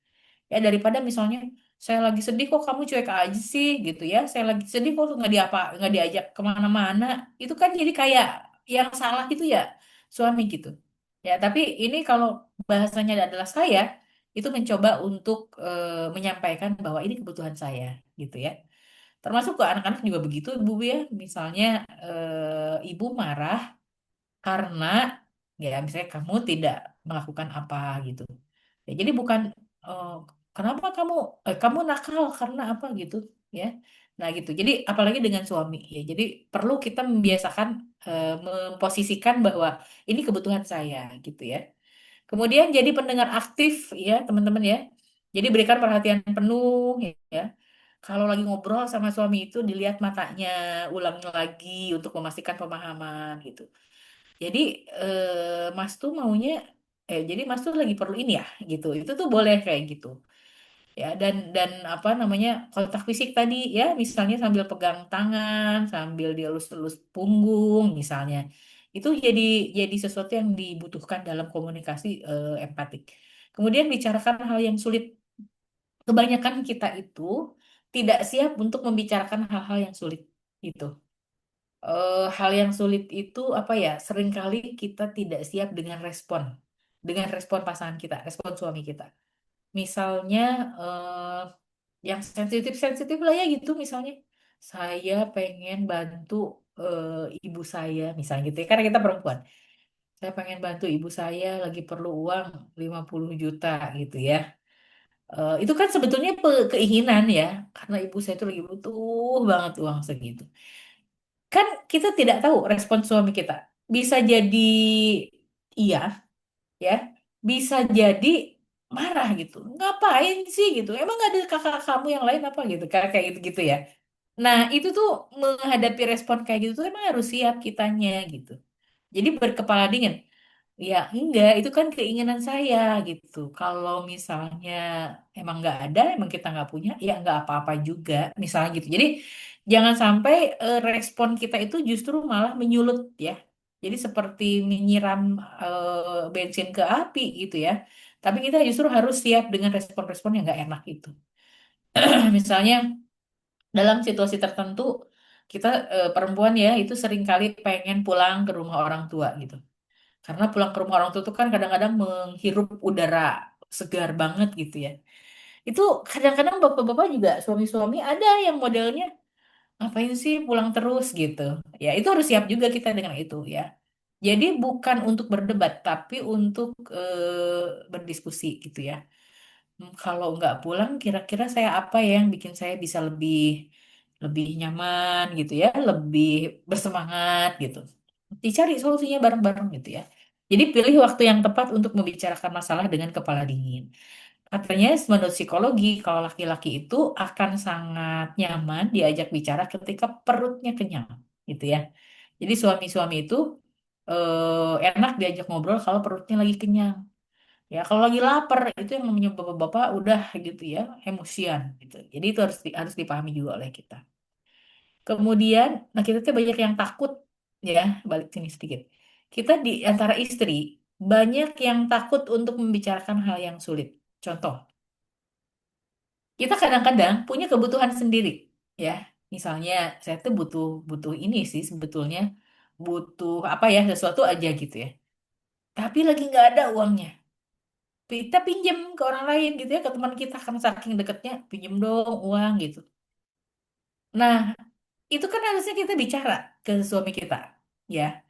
Ya daripada misalnya saya lagi sedih kok kamu cuek aja sih gitu ya. Saya lagi sedih kok nggak diajak kemana-mana. Itu kan jadi kayak yang salah itu ya suami gitu. Ya tapi ini kalau bahasanya adalah saya itu mencoba untuk menyampaikan bahwa ini kebutuhan saya gitu ya. Termasuk ke anak-anak juga begitu, Bu ya. Misalnya ibu marah karena ya misalnya kamu tidak melakukan apa gitu. Ya, jadi bukan eh, kenapa kamu nakal karena apa gitu ya. Nah gitu. Jadi apalagi dengan suami ya. Jadi perlu kita membiasakan memposisikan bahwa ini kebutuhan saya gitu ya. Kemudian jadi pendengar aktif ya teman-teman ya. Jadi berikan perhatian penuh ya. Kalau lagi ngobrol sama suami itu dilihat matanya, ulangi lagi untuk memastikan pemahaman gitu. Jadi Mas tuh maunya jadi Mas tuh lagi perlu ini ya gitu. Itu tuh boleh kayak gitu. Ya dan apa namanya kontak fisik tadi ya misalnya sambil pegang tangan, sambil dielus-elus punggung misalnya. Itu jadi sesuatu yang dibutuhkan dalam komunikasi empatik. Kemudian bicarakan hal yang sulit. Kebanyakan kita itu tidak siap untuk membicarakan hal-hal yang sulit gitu. Hal yang sulit itu apa ya? Seringkali kita tidak siap dengan respon pasangan kita, respon suami kita. Misalnya yang sensitif-sensitif lah ya gitu. Misalnya saya pengen bantu ibu saya, misalnya gitu ya. Karena kita perempuan, saya pengen bantu ibu saya lagi perlu uang 50 juta gitu ya. Itu kan sebetulnya keinginan ya, karena ibu saya itu lagi butuh banget uang segitu. Kan kita tidak tahu respon suami kita. Bisa jadi iya, ya. Bisa jadi marah gitu. Ngapain sih gitu? Emang gak ada kakak kamu yang lain apa gitu? Kayak gitu-gitu ya. Nah, itu tuh menghadapi respon kayak gitu tuh emang harus siap kitanya gitu. Jadi berkepala dingin. Ya enggak, itu kan keinginan saya gitu. Kalau misalnya emang nggak ada, emang kita nggak punya, ya nggak apa-apa juga. Misalnya gitu. Jadi jangan sampai respon kita itu justru malah menyulut ya. Jadi seperti menyiram bensin ke api gitu ya. Tapi kita justru harus siap dengan respon-respon yang nggak enak itu. Misalnya dalam situasi tertentu kita perempuan ya itu seringkali pengen pulang ke rumah orang tua gitu. Karena pulang ke rumah orang tua itu kan kadang-kadang menghirup udara segar banget gitu ya. Itu kadang-kadang bapak-bapak juga suami-suami ada yang modelnya ngapain sih pulang terus gitu. Ya itu harus siap juga kita dengan itu ya. Jadi bukan untuk berdebat tapi untuk berdiskusi gitu ya. Kalau nggak pulang, kira-kira saya apa ya yang bikin saya bisa lebih lebih nyaman gitu ya, lebih bersemangat gitu. Dicari solusinya bareng-bareng gitu ya. Jadi pilih waktu yang tepat untuk membicarakan masalah dengan kepala dingin. Katanya menurut psikologi, kalau laki-laki itu akan sangat nyaman diajak bicara ketika perutnya kenyang gitu ya. Jadi suami-suami itu enak diajak ngobrol kalau perutnya lagi kenyang. Ya, kalau lagi lapar itu yang namanya bapak-bapak udah gitu ya, emosian gitu. Jadi itu harus dipahami juga oleh kita. Kemudian, nah kita tuh banyak yang takut ya, balik sini sedikit. Kita di antara istri banyak yang takut untuk membicarakan hal yang sulit. Contoh, kita kadang-kadang punya kebutuhan sendiri ya. Misalnya saya tuh butuh butuh ini sih sebetulnya butuh apa ya sesuatu aja gitu ya. Tapi lagi nggak ada uangnya. Kita pinjem ke orang lain gitu ya, ke teman kita kan saking deketnya, pinjem dong uang gitu. Nah, itu kan harusnya kita bicara ke suami kita, ya.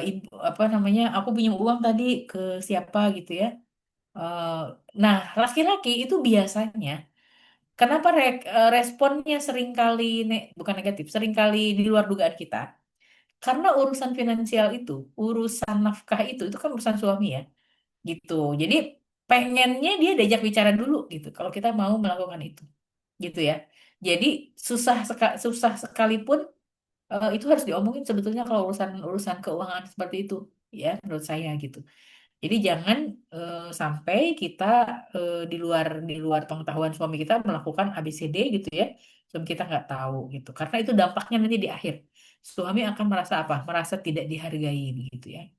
Ibu, apa namanya, aku pinjem uang tadi ke siapa gitu ya. Eh, nah, laki-laki itu biasanya, kenapa responnya seringkali, bukan negatif, seringkali di luar dugaan kita. Karena urusan finansial itu, urusan nafkah itu kan urusan suami ya. Gitu. Jadi pengennya dia diajak bicara dulu gitu kalau kita mau melakukan itu. Gitu ya. Jadi susah sekalipun itu harus diomongin sebetulnya kalau urusan urusan keuangan seperti itu ya menurut saya gitu. Jadi jangan sampai kita di luar pengetahuan suami kita melakukan ABCD gitu ya. Suami kita nggak tahu gitu. Karena itu dampaknya nanti di akhir. Suami akan merasa apa? Merasa tidak dihargai gitu ya.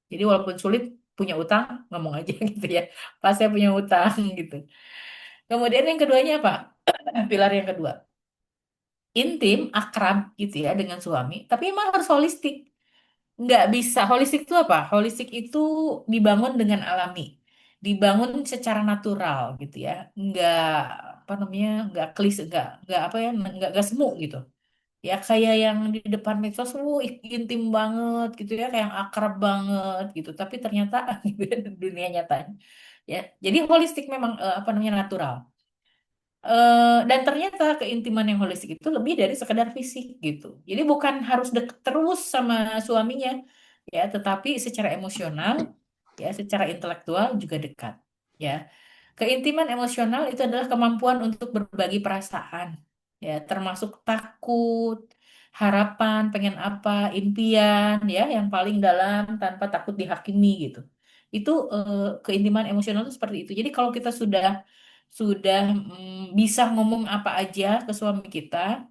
Jadi walaupun sulit punya utang, ngomong aja gitu ya. Pas saya punya utang gitu. Kemudian yang keduanya apa? Pilar yang kedua. Intim, akrab gitu ya dengan suami. Tapi emang harus holistik. Nggak bisa. Holistik itu apa? Holistik itu dibangun dengan alami. Dibangun secara natural gitu ya. Nggak, apa namanya, nggak klis, nggak apa ya, nggak semu gitu. Ya kayak yang di depan medsos, intim banget gitu ya, kayak yang akrab banget gitu. Tapi ternyata gitu ya, dunia nyatanya. Ya, jadi holistik memang apa namanya natural. Dan ternyata keintiman yang holistik itu lebih dari sekedar fisik gitu. Jadi bukan harus deket terus sama suaminya, ya, tetapi secara emosional, ya, secara intelektual juga dekat. Ya, keintiman emosional itu adalah kemampuan untuk berbagi perasaan, ya, termasuk takut, harapan, pengen apa, impian, ya, yang paling dalam tanpa takut dihakimi gitu. Itu keintiman emosional itu seperti itu. Jadi kalau kita sudah bisa ngomong apa aja ke suami kita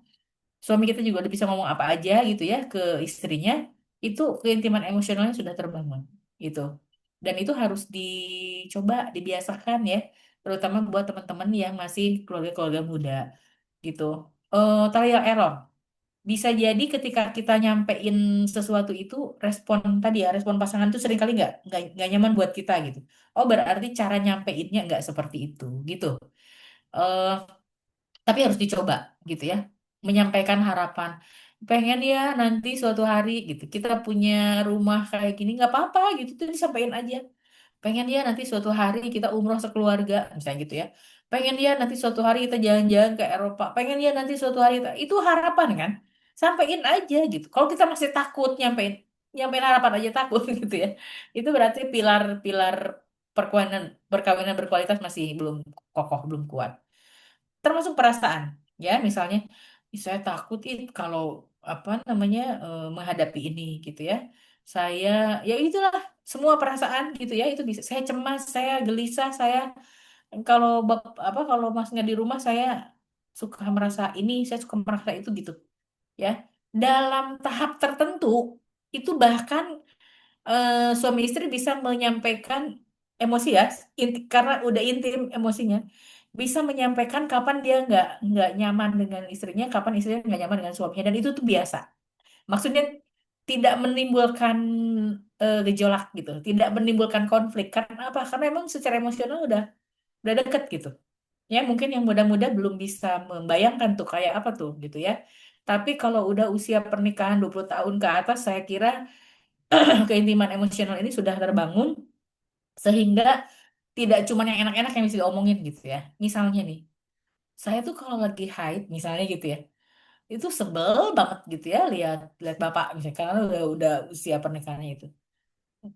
juga udah bisa ngomong apa aja gitu ya ke istrinya, itu keintiman emosionalnya sudah terbangun gitu. Dan itu harus dicoba, dibiasakan ya, terutama buat teman-teman yang masih keluarga-keluarga muda gitu. Trial error. Bisa jadi ketika kita nyampein sesuatu itu respon tadi ya, respon pasangan itu seringkali nggak nyaman buat kita gitu. Oh berarti cara nyampeinnya nggak seperti itu gitu. Eh, tapi harus dicoba gitu ya, menyampaikan harapan pengen ya nanti suatu hari gitu kita punya rumah kayak gini nggak apa-apa gitu tuh disampaikan aja. Pengen ya nanti suatu hari kita umroh sekeluarga misalnya gitu ya. Pengen ya nanti suatu hari kita jalan-jalan ke Eropa. Pengen ya nanti suatu hari itu harapan kan, sampaikan aja gitu. Kalau kita masih takut nyampein nyampein harapan aja takut gitu ya, itu berarti pilar-pilar perkawinan perkawinan berkualitas masih belum kokoh, belum kuat. Termasuk perasaan ya, misalnya, "Ih, saya takut kalau apa namanya menghadapi ini gitu ya, saya ya itulah semua perasaan gitu ya, itu bisa saya cemas, saya gelisah, saya kalau apa kalau mas nggak di rumah saya suka merasa ini, saya suka merasa itu gitu ya. Dalam tahap tertentu itu bahkan suami istri bisa menyampaikan emosi ya, karena udah intim emosinya, bisa menyampaikan kapan dia nggak nyaman dengan istrinya, kapan istrinya nggak nyaman dengan suaminya, dan itu tuh biasa. Maksudnya tidak menimbulkan gejolak gitu, tidak menimbulkan konflik. Karena apa? Karena emang secara emosional udah deket gitu. Ya mungkin yang muda-muda belum bisa membayangkan tuh kayak apa tuh gitu ya. Tapi kalau udah usia pernikahan 20 tahun ke atas, saya kira keintiman emosional ini sudah terbangun sehingga tidak cuma yang enak-enak yang bisa diomongin gitu ya. Misalnya nih, saya tuh kalau lagi haid misalnya gitu ya, itu sebel banget gitu ya lihat lihat bapak misalnya karena udah usia pernikahannya itu.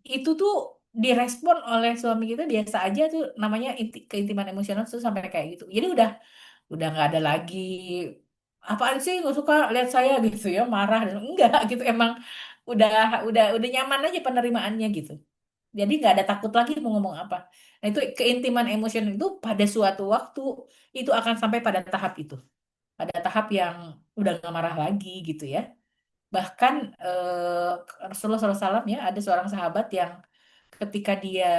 Itu tuh direspon oleh suami kita biasa aja tuh, namanya keintiman emosional tuh sampai kayak gitu. Jadi udah nggak ada lagi apaan sih nggak suka lihat saya gitu ya marah dan enggak gitu, emang udah udah nyaman aja penerimaannya gitu. Jadi nggak ada takut lagi mau ngomong apa. Nah itu keintiman emosional itu pada suatu waktu itu akan sampai pada tahap itu, pada tahap yang udah nggak marah lagi gitu ya. Bahkan Rasulullah SAW ya ada seorang sahabat yang ketika dia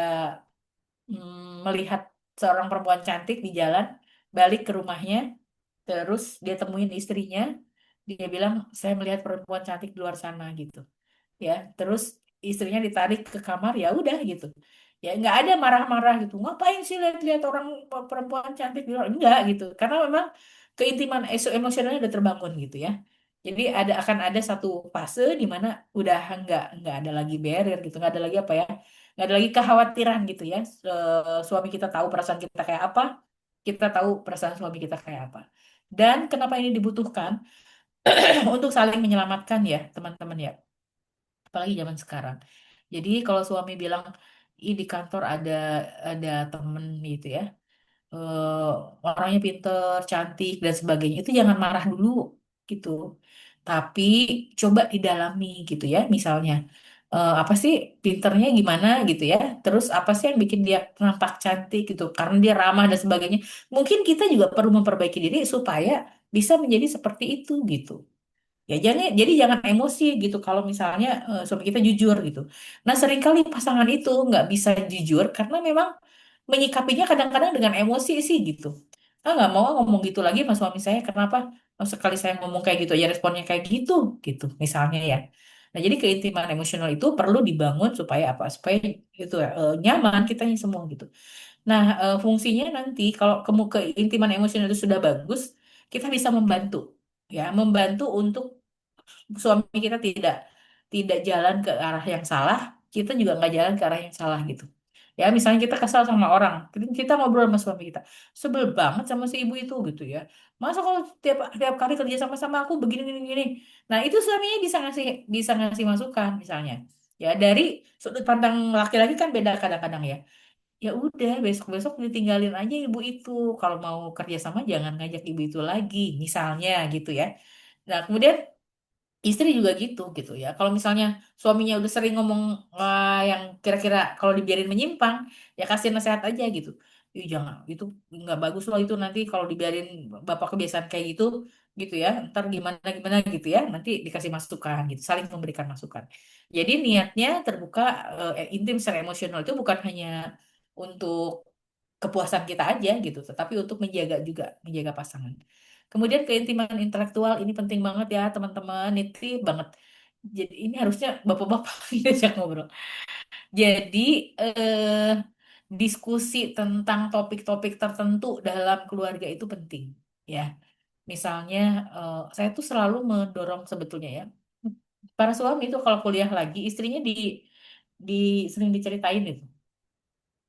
melihat seorang perempuan cantik di jalan, balik ke rumahnya, terus dia temuin istrinya, dia bilang, saya melihat perempuan cantik di luar sana gitu. Ya, terus istrinya ditarik ke kamar, ya udah gitu. Ya nggak ada marah-marah gitu. Ngapain sih lihat-lihat orang perempuan cantik di luar? Enggak gitu. Karena memang keintiman emosionalnya udah terbangun gitu ya. Jadi akan ada satu fase di mana udah nggak ada lagi barrier gitu, nggak ada lagi apa ya, nggak ada lagi kekhawatiran gitu ya. Suami kita tahu perasaan kita kayak apa, kita tahu perasaan suami kita kayak apa. Dan kenapa ini dibutuhkan? Untuk saling menyelamatkan ya teman-teman ya, apalagi zaman sekarang. Jadi kalau suami bilang, ih di kantor ada temen gitu ya, orangnya pinter, cantik dan sebagainya, itu jangan marah dulu gitu. Tapi coba didalami gitu ya, misalnya apa sih pinternya gimana gitu ya. Terus apa sih yang bikin dia nampak cantik gitu? Karena dia ramah dan sebagainya. Mungkin kita juga perlu memperbaiki diri supaya bisa menjadi seperti itu gitu. Ya jadi jangan emosi gitu kalau misalnya suami kita jujur gitu. Nah seringkali pasangan itu nggak bisa jujur karena memang menyikapinya kadang-kadang dengan emosi sih gitu. Ah nggak mau ngomong gitu lagi sama suami saya. Kenapa? Oh, sekali saya ngomong kayak gitu ya responnya kayak gitu gitu misalnya ya. Nah jadi keintiman emosional itu perlu dibangun supaya apa? Supaya itu ya, nyaman kitanya semua gitu. Nah fungsinya nanti kalau keintiman emosional itu sudah bagus, kita bisa membantu ya membantu untuk suami kita tidak tidak jalan ke arah yang salah, kita juga nggak jalan ke arah yang salah gitu. Ya, misalnya kita kesal sama orang, kita ngobrol sama suami kita, sebel banget sama si ibu itu gitu ya. Masa kalau tiap tiap kali kerja sama-sama aku begini gini gini. Nah, itu suaminya bisa ngasih masukan misalnya. Ya, dari sudut pandang laki-laki kan beda kadang-kadang ya. Ya udah, besok-besok ditinggalin aja ibu itu. Kalau mau kerja sama jangan ngajak ibu itu lagi, misalnya gitu ya. Nah, kemudian istri juga gitu ya. Kalau misalnya suaminya udah sering ngomong yang kira-kira kalau dibiarin menyimpang, ya kasih nasihat aja gitu. Ih, jangan, itu nggak bagus loh itu nanti kalau dibiarin bapak kebiasaan kayak gitu, gitu ya. Ntar gimana gimana gitu ya. Nanti dikasih masukan gitu, saling memberikan masukan. Jadi niatnya terbuka, intim secara emosional itu bukan hanya untuk kepuasan kita aja gitu, tetapi untuk menjaga juga, menjaga pasangan. Kemudian keintiman intelektual ini penting banget ya teman-teman, nitip banget. Jadi ini harusnya bapak-bapak diajak ngobrol. Jadi diskusi tentang topik-topik tertentu dalam keluarga itu penting ya. Misalnya saya tuh selalu mendorong sebetulnya ya. Para suami itu kalau kuliah lagi, istrinya di sering diceritain itu.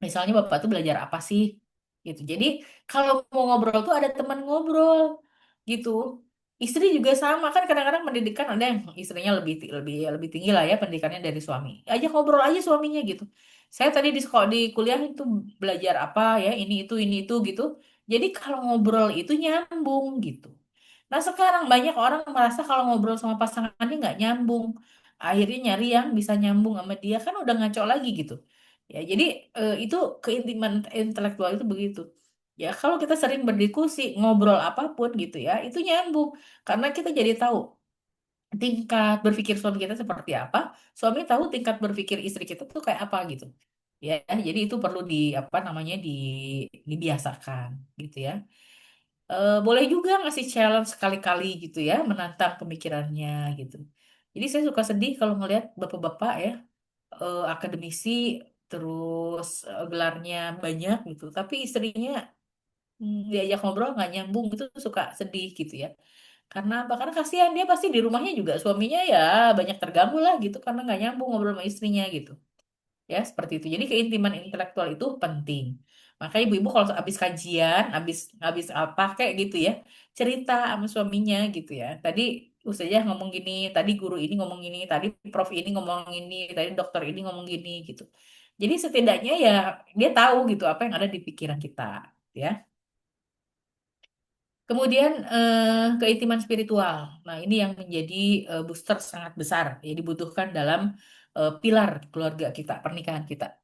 Misalnya bapak tuh belajar apa sih? Gitu. Jadi kalau mau ngobrol tuh ada teman ngobrol gitu. Istri juga sama kan kadang-kadang pendidikan ada yang istrinya lebih tinggi lah ya pendidikannya dari suami. Ajak ngobrol aja suaminya gitu. Saya tadi di sekolah di kuliah itu belajar apa ya ini itu gitu. Jadi kalau ngobrol itu nyambung gitu. Nah sekarang banyak orang merasa kalau ngobrol sama pasangannya nggak nyambung. Akhirnya nyari yang bisa nyambung sama dia kan udah ngaco lagi gitu. Ya, jadi itu keintiman intelektual itu begitu. Ya, kalau kita sering berdiskusi, ngobrol apapun gitu ya, itu nyambung. Karena kita jadi tahu tingkat berpikir suami kita seperti apa, suami tahu tingkat berpikir istri kita tuh kayak apa gitu. Ya, jadi itu perlu apa namanya dibiasakan gitu ya. Boleh juga ngasih challenge sekali-kali gitu ya, menantang pemikirannya gitu. Jadi saya suka sedih kalau ngelihat bapak-bapak ya akademisi terus gelarnya banyak gitu tapi istrinya diajak ngobrol nggak nyambung itu suka sedih gitu ya karena apa karena kasihan dia pasti di rumahnya juga suaminya ya banyak terganggu lah gitu karena nggak nyambung ngobrol sama istrinya gitu ya seperti itu. Jadi keintiman intelektual itu penting. Makanya ibu-ibu kalau habis kajian, habis apa kayak gitu ya, cerita sama suaminya gitu ya. Tadi Ustazah ngomong gini, tadi guru ini ngomong gini, tadi prof ini ngomong ini, tadi dokter ini ngomong gini gitu. Jadi setidaknya ya dia tahu gitu apa yang ada di pikiran kita, ya. Kemudian keintiman spiritual. Nah, ini yang menjadi booster sangat besar ya dibutuhkan dalam pilar keluarga kita, pernikahan kita.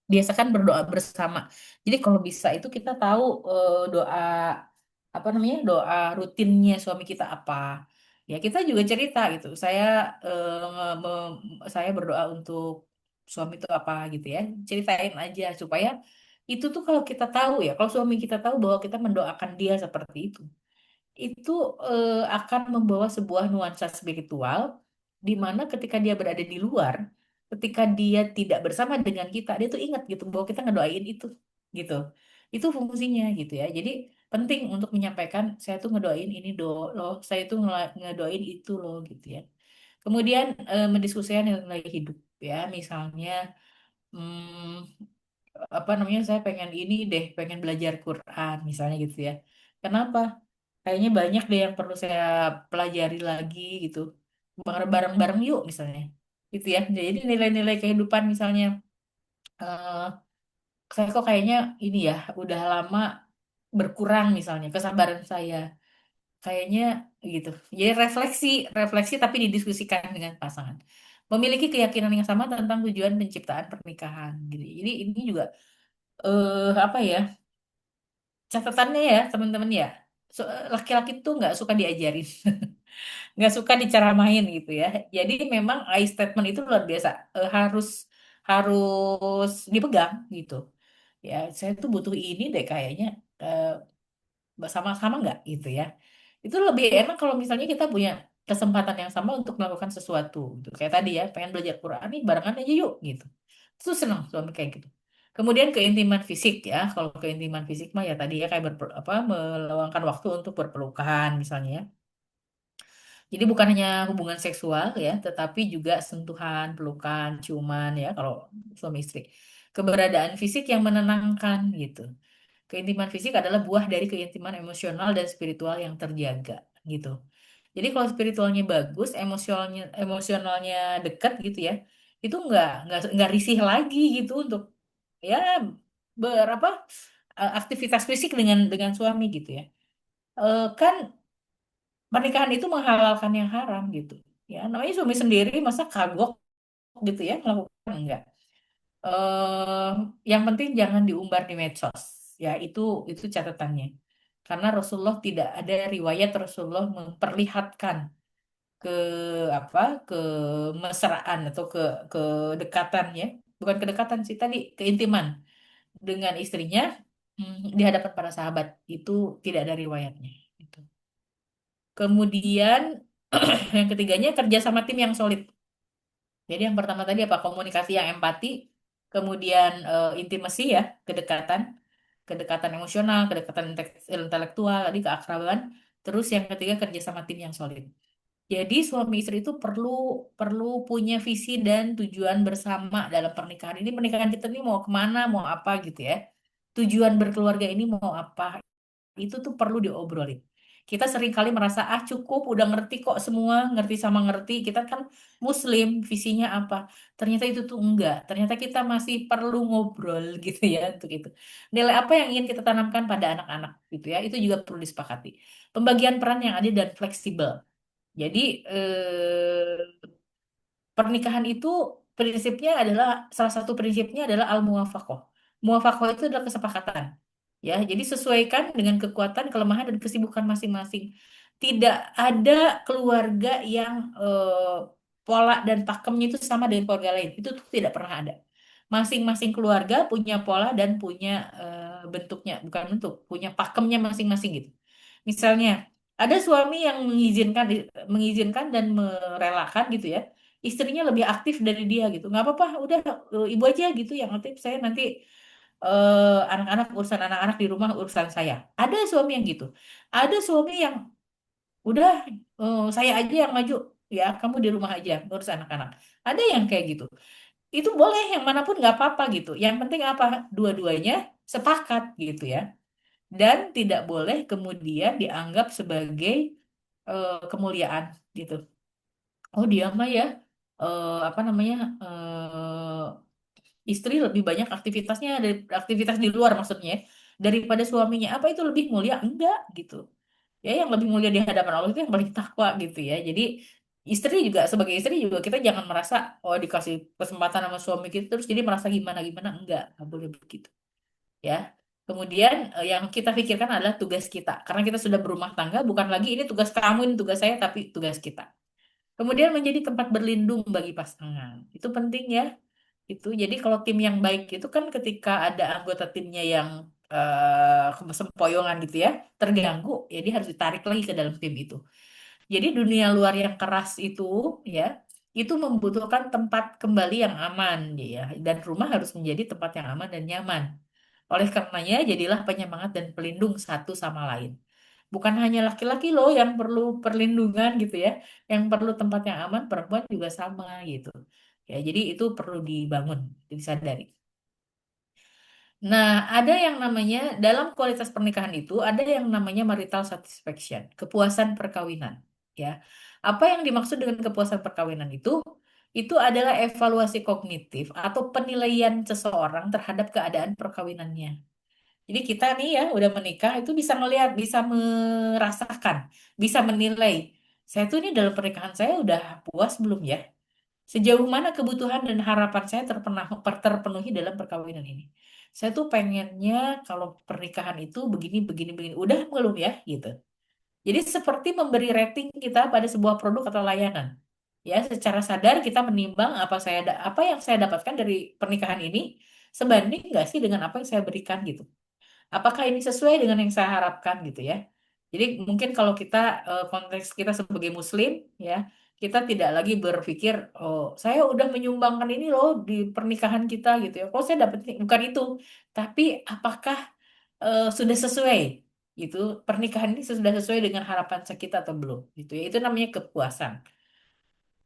Biasakan berdoa bersama. Jadi kalau bisa itu kita tahu doa apa namanya doa rutinnya suami kita apa. Ya kita juga cerita gitu. Saya berdoa untuk suami itu apa gitu ya. Ceritain aja supaya itu tuh kalau kita tahu ya, kalau suami kita tahu bahwa kita mendoakan dia seperti itu akan membawa sebuah nuansa spiritual di mana ketika dia berada di luar, ketika dia tidak bersama dengan kita, dia tuh ingat gitu bahwa kita ngedoain itu, gitu. Itu fungsinya gitu ya. Jadi penting untuk menyampaikan saya tuh ngedoain ini loh, saya tuh ngedoain itu loh gitu ya. Kemudian mendiskusikan nilai hidup ya, misalnya apa namanya saya pengen ini deh, pengen belajar Quran misalnya gitu ya. Kenapa? Kayaknya banyak deh yang perlu saya pelajari lagi gitu. Bareng-bareng yuk misalnya. Gitu ya. Jadi nilai-nilai kehidupan misalnya eh saya kok kayaknya ini ya udah lama berkurang misalnya kesabaran saya. Kayaknya gitu. Jadi refleksi, refleksi tapi didiskusikan dengan pasangan. Memiliki keyakinan yang sama tentang tujuan penciptaan pernikahan gitu. Jadi ini juga apa ya? Catatannya ya teman-teman ya, laki-laki tuh nggak suka diajarin, nggak suka diceramain gitu ya. Jadi memang I statement itu luar biasa, harus harus dipegang gitu. Ya, saya tuh butuh ini deh kayaknya sama-sama nggak gitu ya. Itu lebih enak kalau misalnya kita punya kesempatan yang sama untuk melakukan sesuatu. Gitu. Kayak tadi ya, pengen belajar Quran nih barengan aja yuk gitu. Itu senang suami kayak gitu. Kemudian keintiman fisik ya. Kalau keintiman fisik mah ya tadi ya kayak meluangkan waktu untuk berpelukan misalnya ya. Jadi bukan hanya hubungan seksual ya, tetapi juga sentuhan, pelukan, ciuman ya kalau suami istri. Keberadaan fisik yang menenangkan gitu. Keintiman fisik adalah buah dari keintiman emosional dan spiritual yang terjaga gitu. Jadi kalau spiritualnya bagus, emosionalnya dekat gitu ya, itu nggak risih lagi gitu untuk ya berapa aktivitas fisik dengan suami gitu ya. Kan pernikahan itu menghalalkan yang haram gitu. Ya, namanya suami sendiri masa kagok gitu ya melakukan enggak. eh yang penting jangan diumbar di medsos. Ya, itu catatannya. Karena Rasulullah tidak ada riwayat Rasulullah memperlihatkan ke apa kemesraan atau kedekatan ya. Bukan kedekatan sih tadi, keintiman dengan istrinya di hadapan para sahabat itu tidak ada riwayatnya. Gitu. Kemudian yang ketiganya kerja sama tim yang solid. Jadi yang pertama tadi apa? Komunikasi yang empati, kemudian intimasi ya, kedekatan, kedekatan emosional, kedekatan intelektual, tadi keakraban. Terus yang ketiga kerja sama tim yang solid. Jadi suami istri itu perlu perlu punya visi dan tujuan bersama dalam pernikahan ini. Pernikahan kita ini mau kemana, mau apa gitu ya. Tujuan berkeluarga ini mau apa, itu tuh perlu diobrolin. Kita sering kali merasa, ah cukup, udah ngerti kok semua, ngerti sama ngerti. Kita kan muslim, visinya apa. Ternyata itu tuh enggak. Ternyata kita masih perlu ngobrol gitu ya untuk itu. Nilai apa yang ingin kita tanamkan pada anak-anak gitu ya, itu juga perlu disepakati. Pembagian peran yang adil dan fleksibel. Jadi pernikahan itu prinsipnya adalah salah satu prinsipnya adalah al-muwafaqah. Muwafaqah itu adalah kesepakatan. Ya, jadi sesuaikan dengan kekuatan, kelemahan dan kesibukan masing-masing. Tidak ada keluarga yang pola dan pakemnya itu sama dengan keluarga lain. Itu tuh tidak pernah ada. Masing-masing keluarga punya pola dan punya bentuknya, bukan bentuk, punya pakemnya masing-masing gitu. Misalnya, ada suami yang mengizinkan dan merelakan gitu ya istrinya lebih aktif dari dia gitu. Nggak apa-apa, udah ibu aja gitu yang aktif. Saya nanti anak-anak urusan anak-anak di rumah urusan saya. Ada suami yang gitu. Ada suami yang udah saya aja yang maju ya, kamu di rumah aja ngurus anak-anak. Ada yang kayak gitu. itu boleh yang manapun nggak apa-apa gitu. Yang penting apa? Dua-duanya sepakat gitu ya. Dan tidak boleh kemudian dianggap sebagai kemuliaan gitu. Oh dia mah ya apa namanya istri lebih banyak aktivitasnya dari aktivitas di luar maksudnya daripada suaminya. Apa itu lebih mulia? Enggak gitu. Ya yang lebih mulia di hadapan Allah itu yang paling takwa gitu ya. Jadi istri juga sebagai istri juga kita jangan merasa oh dikasih kesempatan sama suami kita terus jadi merasa gimana gimana enggak boleh begitu ya. Kemudian yang kita pikirkan adalah tugas kita karena kita sudah berumah tangga bukan lagi ini tugas kamu ini tugas saya tapi tugas kita. Kemudian menjadi tempat berlindung bagi pasangan itu penting ya. Itu jadi kalau tim yang baik itu kan ketika ada anggota timnya yang sempoyongan gitu ya terganggu ya dia harus ditarik lagi ke dalam tim itu. Jadi dunia luar yang keras itu ya itu membutuhkan tempat kembali yang aman ya dan rumah harus menjadi tempat yang aman dan nyaman. Oleh karenanya jadilah penyemangat dan pelindung satu sama lain. Bukan hanya laki-laki loh yang perlu perlindungan gitu ya, yang perlu tempat yang aman, perempuan juga sama gitu. Ya, jadi itu perlu dibangun, disadari. Nah, ada yang namanya dalam kualitas pernikahan itu ada yang namanya marital satisfaction, kepuasan perkawinan. Ya, apa yang dimaksud dengan kepuasan perkawinan itu adalah evaluasi kognitif atau penilaian seseorang terhadap keadaan perkawinannya. Jadi kita nih ya udah menikah itu bisa melihat, bisa merasakan, bisa menilai. Saya tuh ini dalam pernikahan saya udah puas belum ya? Sejauh mana kebutuhan dan harapan saya terpenuhi dalam perkawinan ini. Saya tuh pengennya kalau pernikahan itu begini, begini, begini. Udah belum ya? Gitu. Jadi seperti memberi rating kita pada sebuah produk atau layanan. Ya, secara sadar kita menimbang apa yang saya dapatkan dari pernikahan ini sebanding nggak sih dengan apa yang saya berikan gitu. Apakah ini sesuai dengan yang saya harapkan gitu ya? Jadi mungkin kalau kita konteks kita sebagai Muslim ya, kita tidak lagi berpikir, oh saya udah menyumbangkan ini loh di pernikahan kita gitu ya. Kok saya dapat ini? Bukan itu, tapi apakah sudah sesuai gitu pernikahan ini sudah sesuai dengan harapan kita atau belum gitu ya? Itu namanya kepuasan.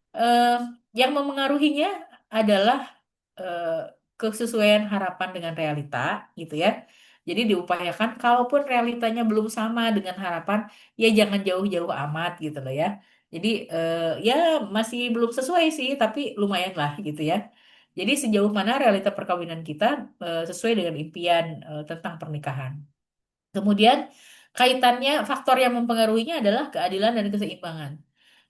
Eh, yang memengaruhinya adalah eh, kesesuaian harapan dengan realita, gitu ya. Jadi diupayakan, kalaupun realitanya belum sama dengan harapan, ya jangan jauh-jauh amat gitu loh ya. Jadi ya masih belum sesuai sih, tapi lumayan lah gitu ya. Jadi sejauh mana realita perkawinan kita sesuai dengan impian tentang pernikahan. Kemudian kaitannya, faktor yang mempengaruhinya adalah keadilan dan keseimbangan.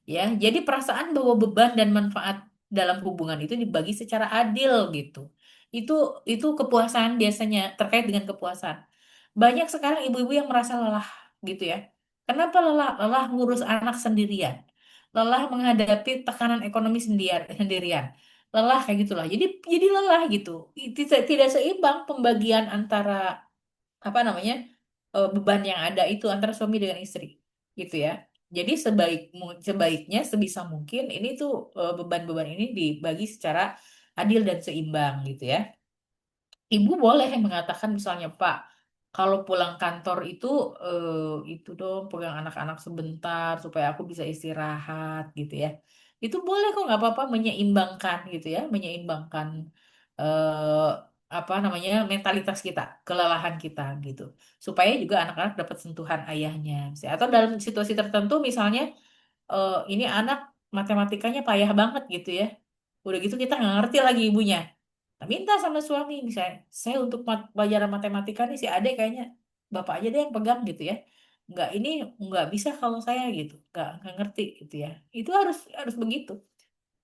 Ya, jadi perasaan bahwa beban dan manfaat dalam hubungan itu dibagi secara adil gitu. Itu itu kepuasan biasanya terkait dengan kepuasan. Banyak sekarang ibu-ibu yang merasa lelah gitu ya. Kenapa lelah? Lelah ngurus anak sendirian. Lelah menghadapi tekanan ekonomi sendirian. Lelah kayak gitulah. Jadi lelah gitu. Tidak seimbang pembagian antara apa namanya beban yang ada itu antara suami dengan istri gitu ya. Jadi sebaiknya sebisa mungkin ini tuh beban-beban ini dibagi secara adil dan seimbang gitu ya. Ibu boleh yang mengatakan misalnya Pak, kalau pulang kantor itu dong pegang anak-anak sebentar supaya aku bisa istirahat gitu ya. Itu boleh kok nggak apa-apa menyeimbangkan gitu ya, menyeimbangkan eh, apa namanya mentalitas kita, kelelahan kita gitu. Supaya juga anak-anak dapat sentuhan ayahnya. Atau dalam situasi tertentu misalnya ini anak matematikanya payah banget gitu ya. Udah gitu kita nggak ngerti lagi ibunya. Nah, minta sama suami misalnya, saya untuk pelajaran matematika nih si adek kayaknya bapak aja deh yang pegang gitu ya. Ini nggak bisa kalau saya gitu, nggak ngerti gitu ya. Itu harus harus begitu.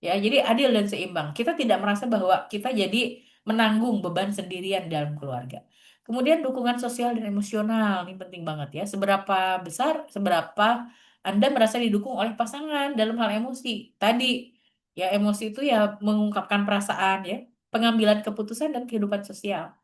Ya, jadi adil dan seimbang. Kita tidak merasa bahwa kita jadi menanggung beban sendirian dalam keluarga. Kemudian dukungan sosial dan emosional ini penting banget ya. Seberapa besar, seberapa Anda merasa didukung oleh pasangan dalam hal emosi. Tadi ya emosi itu ya mengungkapkan perasaan ya, pengambilan keputusan dan kehidupan sosial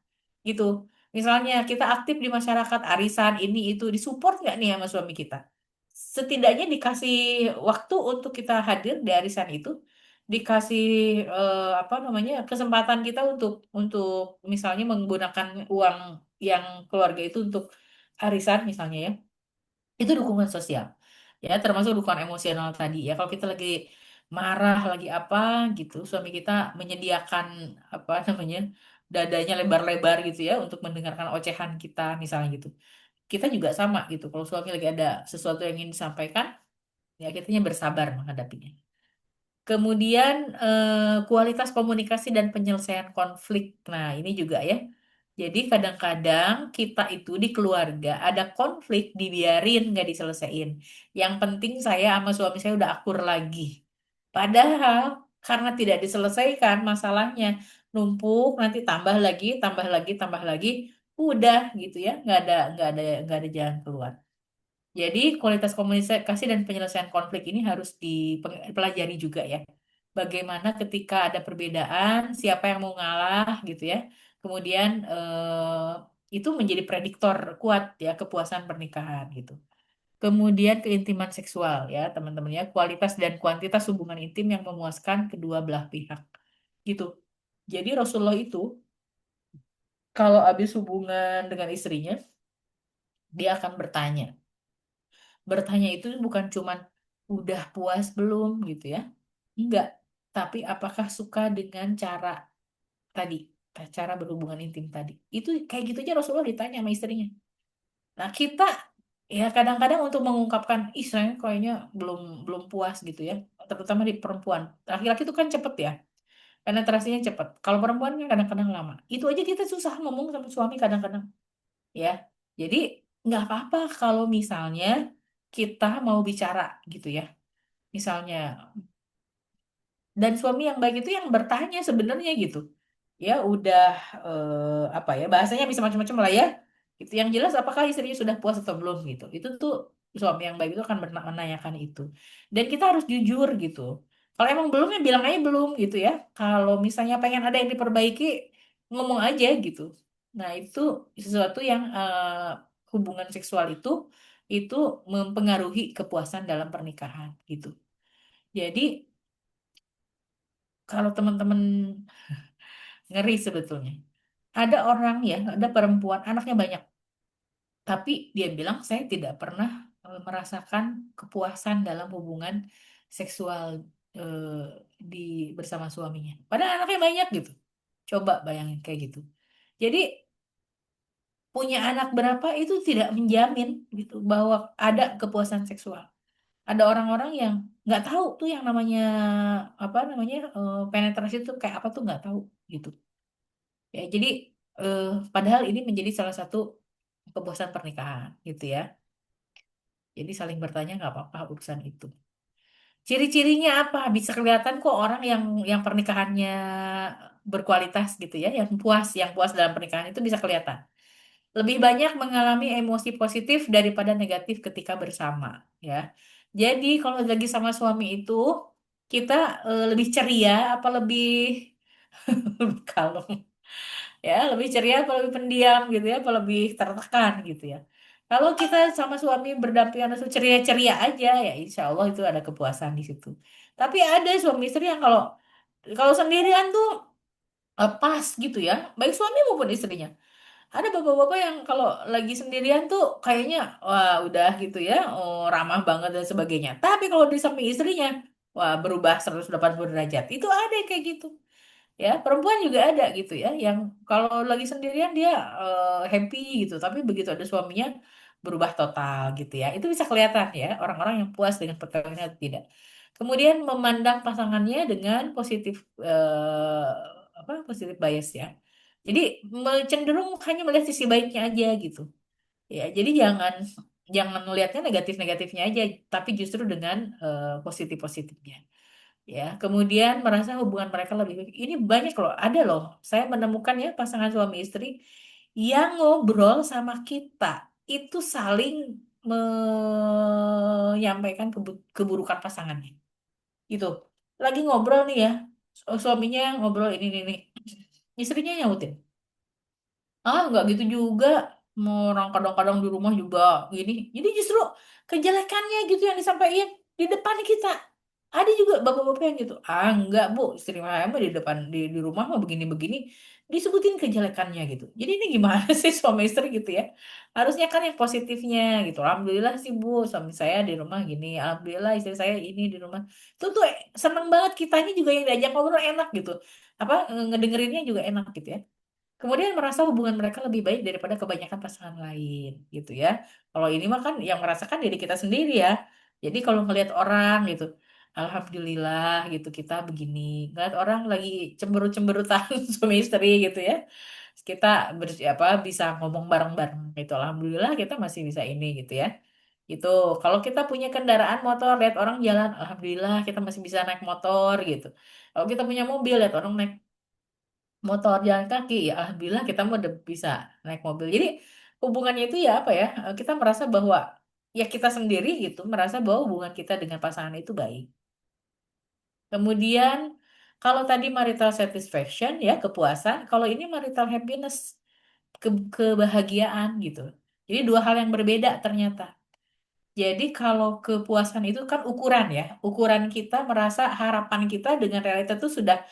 gitu. Misalnya kita aktif di masyarakat, arisan ini itu disupport nggak nih sama suami kita? Setidaknya dikasih waktu untuk kita hadir di arisan itu, dikasih apa namanya kesempatan kita untuk misalnya menggunakan uang yang keluarga itu untuk arisan misalnya ya, itu dukungan sosial. Ya, termasuk dukungan emosional tadi ya. Kalau kita lagi marah lagi apa gitu, suami kita menyediakan apa namanya dadanya lebar-lebar gitu ya untuk mendengarkan ocehan kita misalnya gitu. Kita juga sama gitu. Kalau suami lagi ada sesuatu yang ingin disampaikan, ya kitanya bersabar menghadapinya. Kemudian kualitas komunikasi dan penyelesaian konflik. Nah, ini juga ya. Jadi kadang-kadang kita itu di keluarga ada konflik dibiarin nggak diselesain. Yang penting saya sama suami saya udah akur lagi. Padahal karena tidak diselesaikan masalahnya numpuk nanti tambah lagi, tambah lagi, tambah lagi, udah gitu ya, nggak ada jalan keluar. Jadi kualitas komunikasi dan penyelesaian konflik ini harus dipelajari juga ya. Bagaimana ketika ada perbedaan, siapa yang mau ngalah gitu ya. Kemudian itu menjadi prediktor kuat ya kepuasan pernikahan gitu. Kemudian keintiman seksual ya teman-teman ya, kualitas dan kuantitas hubungan intim yang memuaskan kedua belah pihak gitu. Jadi Rasulullah itu kalau habis hubungan dengan istrinya, dia akan bertanya. Bertanya itu bukan cuman udah puas belum gitu ya. Enggak. Tapi apakah suka dengan cara tadi, cara berhubungan intim tadi. Itu kayak gitu aja Rasulullah ditanya sama istrinya. Nah, kita ya kadang-kadang untuk mengungkapkan, ih saya kayaknya belum belum puas gitu ya. Terutama di perempuan. Laki-laki itu kan cepet ya. Penetrasinya cepet. Kalau perempuan kan kadang-kadang lama. Itu aja kita susah ngomong sama suami kadang-kadang ya. Jadi nggak apa-apa kalau misalnya kita mau bicara gitu ya. Misalnya, dan suami yang baik itu yang bertanya sebenarnya gitu. Ya udah apa ya bahasanya bisa macam-macam lah ya. Itu yang jelas apakah istrinya sudah puas atau belum gitu. Itu tuh suami yang baik itu akan menanyakan itu. Dan kita harus jujur gitu. Kalau emang belum ya bilang aja belum gitu ya. Kalau misalnya pengen ada yang diperbaiki, ngomong aja gitu. Nah, itu sesuatu yang hubungan seksual itu mempengaruhi kepuasan dalam pernikahan gitu. Jadi kalau teman-teman ngeri sebetulnya. Ada orang ya, ada perempuan, anaknya banyak. Tapi dia bilang, saya tidak pernah merasakan kepuasan dalam hubungan seksual eh, di bersama suaminya. Padahal anaknya banyak gitu. Coba bayangin kayak gitu. Jadi punya anak berapa itu tidak menjamin gitu bahwa ada kepuasan seksual. Ada orang-orang yang nggak tahu tuh yang namanya apa namanya penetrasi itu kayak apa tuh nggak tahu gitu. Ya, jadi eh, padahal ini menjadi salah satu kepuasan pernikahan gitu ya. Jadi saling bertanya nggak apa-apa urusan itu. Ciri-cirinya apa? Bisa kelihatan kok orang yang pernikahannya berkualitas gitu ya, yang puas dalam pernikahan itu bisa kelihatan. Lebih banyak mengalami emosi positif daripada negatif ketika bersama ya. Jadi kalau lagi sama suami itu kita lebih ceria apa lebih kalem? Ya lebih ceria apa lebih pendiam gitu ya apa lebih tertekan gitu ya. Kalau kita sama suami berdampingan itu ceria-ceria aja ya insya Allah itu ada kepuasan di situ. Tapi ada suami istri yang kalau kalau sendirian tuh pas gitu ya baik suami maupun istrinya. Ada bapak-bapak yang kalau lagi sendirian tuh kayaknya wah udah gitu ya ramah banget dan sebagainya. Tapi kalau di samping istrinya wah berubah 180 derajat. Itu ada yang kayak gitu ya perempuan juga ada gitu ya yang kalau lagi sendirian dia happy gitu tapi begitu ada suaminya berubah total gitu ya itu bisa kelihatan ya orang-orang yang puas dengan perkawinan atau tidak kemudian memandang pasangannya dengan positif apa positif bias ya jadi cenderung hanya melihat sisi baiknya aja gitu ya jadi jangan jangan melihatnya negatif-negatifnya aja tapi justru dengan positif-positifnya ya kemudian merasa hubungan mereka lebih baik. Ini banyak loh ada loh saya menemukan ya pasangan suami istri yang ngobrol sama kita itu saling menyampaikan keburukan pasangannya gitu lagi ngobrol nih ya suaminya ngobrol ini istrinya nyautin nggak gitu juga mau orang kadang-kadang di rumah juga gini jadi justru kejelekannya gitu yang disampaikan di depan kita ada juga bapak-bapak yang gitu enggak bu istri saya mah di depan di rumah mah begini-begini disebutin kejelekannya gitu. Jadi ini gimana sih suami istri gitu ya? Harusnya kan yang positifnya gitu. Alhamdulillah sih Bu, suami saya di rumah gini. Alhamdulillah istri saya ini di rumah. Itu tuh seneng banget kitanya juga yang diajak ngobrol enak gitu. Apa ngedengerinnya juga enak gitu ya. Kemudian merasa hubungan mereka lebih baik daripada kebanyakan pasangan lain gitu ya. Kalau ini mah kan yang merasakan diri kita sendiri ya. Jadi kalau ngelihat orang gitu, alhamdulillah gitu kita begini. Ngeliat orang lagi cemberut-cemberutan suami istri gitu ya. Kita apa bisa ngomong bareng-bareng gitu. Alhamdulillah kita masih bisa ini gitu ya. Itu kalau kita punya kendaraan motor lihat orang jalan, alhamdulillah kita masih bisa naik motor gitu. Kalau kita punya mobil lihat orang naik motor jalan kaki ya alhamdulillah kita mau udah bisa naik mobil jadi hubungannya itu ya apa ya kita merasa bahwa ya kita sendiri gitu merasa bahwa hubungan kita dengan pasangan itu baik kemudian kalau tadi marital satisfaction ya kepuasan kalau ini marital happiness kebahagiaan gitu jadi dua hal yang berbeda ternyata. Jadi kalau kepuasan itu kan ukuran ya, ukuran kita merasa harapan kita dengan realita itu sudah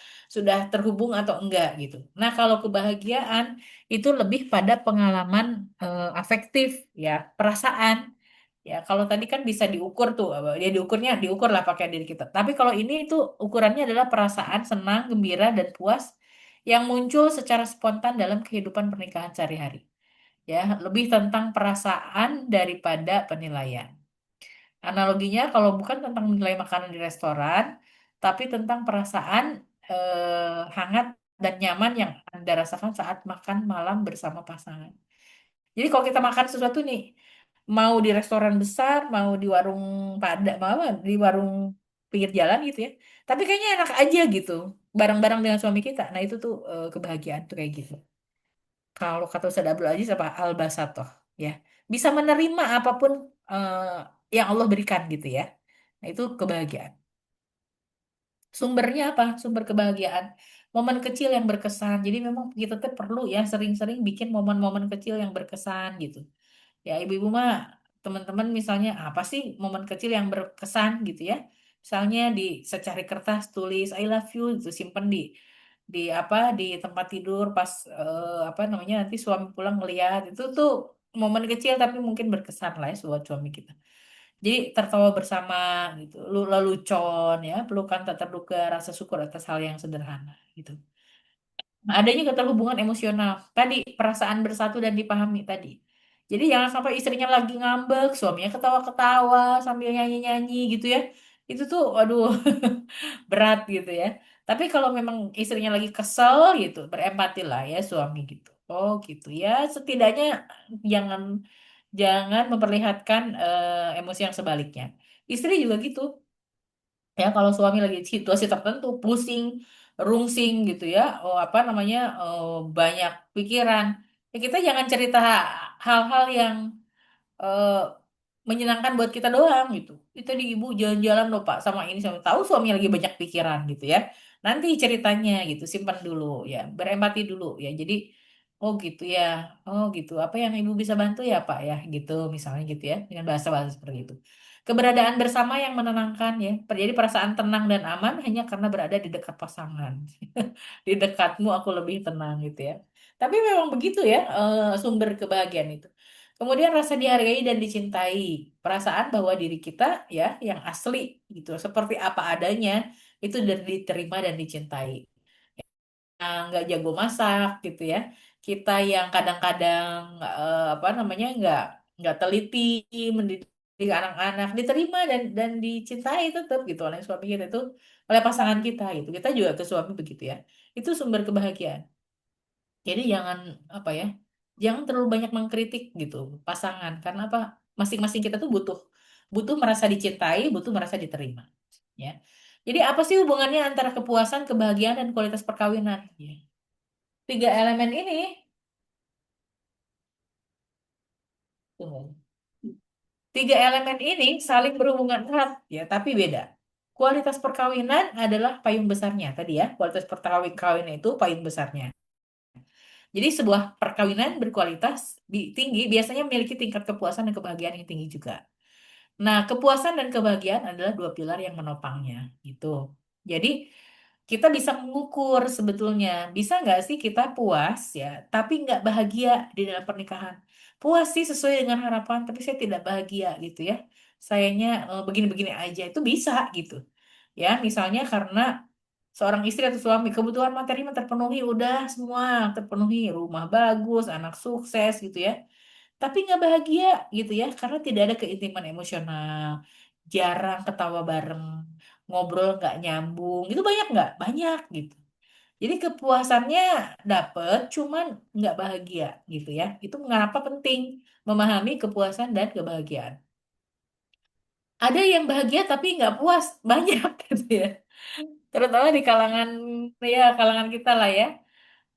terhubung atau enggak gitu. Nah kalau kebahagiaan itu lebih pada pengalaman afektif ya, perasaan ya. Kalau tadi kan bisa diukur tuh, ya diukur lah pakai diri kita. Tapi kalau ini itu ukurannya adalah perasaan senang, gembira dan puas yang muncul secara spontan dalam kehidupan pernikahan sehari-hari. Ya, lebih tentang perasaan daripada penilaian. Analoginya kalau bukan tentang nilai makanan di restoran, tapi tentang perasaan hangat dan nyaman yang Anda rasakan saat makan malam bersama pasangan. Jadi kalau kita makan sesuatu nih, mau di restoran besar, mau di warung Padang, mau di warung pinggir jalan gitu ya. Tapi kayaknya enak aja gitu, bareng-bareng dengan suami kita. Nah itu tuh kebahagiaan tuh kayak gitu. Kalau kata Ustaz Abdul Aziz apa al-basatoh ya. Bisa menerima apapun eh, yang Allah berikan gitu ya. Nah, itu kebahagiaan. Sumbernya apa? Sumber kebahagiaan. Momen kecil yang berkesan. Jadi memang kita tuh perlu ya sering-sering bikin momen-momen kecil yang berkesan gitu. Ya ibu-ibu mah teman-teman misalnya apa sih momen kecil yang berkesan gitu ya. Misalnya di secari kertas tulis I love you itu simpen di apa di tempat tidur pas apa namanya nanti suami pulang ngeliat itu tuh momen kecil tapi mungkin berkesan lah ya buat suami kita. Jadi tertawa bersama gitu, lelucon ya, pelukan tak terduga, rasa syukur atas hal yang sederhana gitu. Nah, adanya keterhubungan emosional. Tadi perasaan bersatu dan dipahami tadi. Jadi jangan sampai istrinya lagi ngambek, suaminya ketawa-ketawa sambil nyanyi-nyanyi gitu ya. Itu tuh aduh berat gitu ya. Tapi kalau memang istrinya lagi kesel gitu, berempati lah ya suami gitu. Oh gitu ya, setidaknya jangan jangan memperlihatkan emosi yang sebaliknya. Istri juga gitu. Ya kalau suami lagi situasi tertentu pusing rungsing gitu ya oh apa namanya banyak pikiran ya kita jangan cerita hal-hal yang eh, menyenangkan buat kita doang gitu itu di ibu jalan-jalan loh pak sama ini sama tahu suami lagi banyak pikiran gitu ya nanti ceritanya gitu simpan dulu ya berempati dulu ya jadi oh gitu ya oh gitu apa yang ibu bisa bantu ya pak ya gitu misalnya gitu ya dengan bahasa-bahasa seperti itu. Keberadaan bersama yang menenangkan ya. Jadi perasaan tenang dan aman hanya karena berada di dekat pasangan. Di dekatmu aku lebih tenang gitu ya. Tapi memang begitu ya sumber kebahagiaan itu. Kemudian rasa dihargai dan dicintai. Perasaan bahwa diri kita ya yang asli gitu. Seperti apa adanya itu diterima dan dicintai nggak jago masak gitu ya kita yang kadang-kadang apa namanya nggak teliti mendidik anak-anak diterima dan dicintai tetap gitu oleh suami kita itu oleh pasangan kita gitu kita juga ke suami begitu ya itu sumber kebahagiaan jadi jangan apa ya jangan terlalu banyak mengkritik gitu pasangan karena apa masing-masing kita tuh butuh butuh merasa dicintai butuh merasa diterima ya jadi apa sih hubungannya antara kepuasan kebahagiaan dan kualitas perkawinan ya. Tiga elemen ini, tunggu. Tiga elemen ini saling berhubungan erat, ya, tapi beda. Kualitas perkawinan adalah payung besarnya tadi ya. Kualitas perkawinan itu payung besarnya. Jadi sebuah perkawinan berkualitas tinggi biasanya memiliki tingkat kepuasan dan kebahagiaan yang tinggi juga. Nah, kepuasan dan kebahagiaan adalah dua pilar yang menopangnya, gitu. Jadi kita bisa mengukur sebetulnya, bisa nggak sih kita puas ya, tapi nggak bahagia di dalam pernikahan. Puas sih sesuai dengan harapan, tapi saya tidak bahagia gitu ya. Sayanya begini-begini aja, itu bisa gitu. Ya, misalnya karena seorang istri atau suami kebutuhan materi mah terpenuhi, udah semua terpenuhi, rumah bagus, anak sukses gitu ya. Tapi nggak bahagia gitu ya, karena tidak ada keintiman emosional, jarang ketawa bareng, ngobrol nggak nyambung, itu banyak nggak? Banyak gitu. Jadi kepuasannya dapet, cuman nggak bahagia gitu ya. Itu mengapa penting memahami kepuasan dan kebahagiaan. Ada yang bahagia tapi nggak puas, banyak gitu ya. Terutama di kalangan ya kalangan kita lah ya.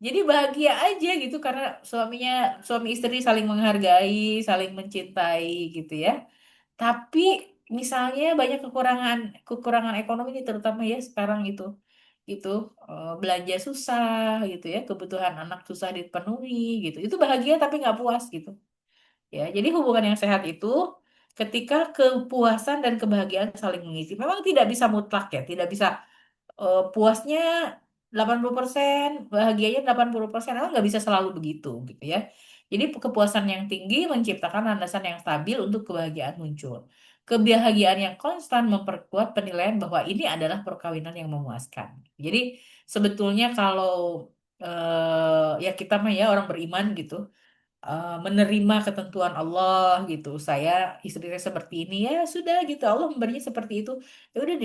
Jadi bahagia aja gitu karena suami istri saling menghargai, saling mencintai gitu ya. Tapi misalnya banyak kekurangan kekurangan ekonomi nih terutama ya sekarang itu belanja susah gitu ya, kebutuhan anak susah dipenuhi gitu. Itu bahagia tapi nggak puas gitu. Ya, jadi hubungan yang sehat itu ketika kepuasan dan kebahagiaan saling mengisi. Memang tidak bisa mutlak ya, tidak bisa puasnya 80%, bahagianya 80%, emang nggak bisa selalu begitu gitu ya. Jadi kepuasan yang tinggi menciptakan landasan yang stabil untuk kebahagiaan muncul. Kebahagiaan yang konstan memperkuat penilaian bahwa ini adalah perkawinan yang memuaskan. Jadi sebetulnya kalau ya kita mah ya orang beriman gitu, menerima ketentuan Allah gitu. Saya istrinya seperti ini ya sudah gitu. Allah memberinya seperti itu. Ya udah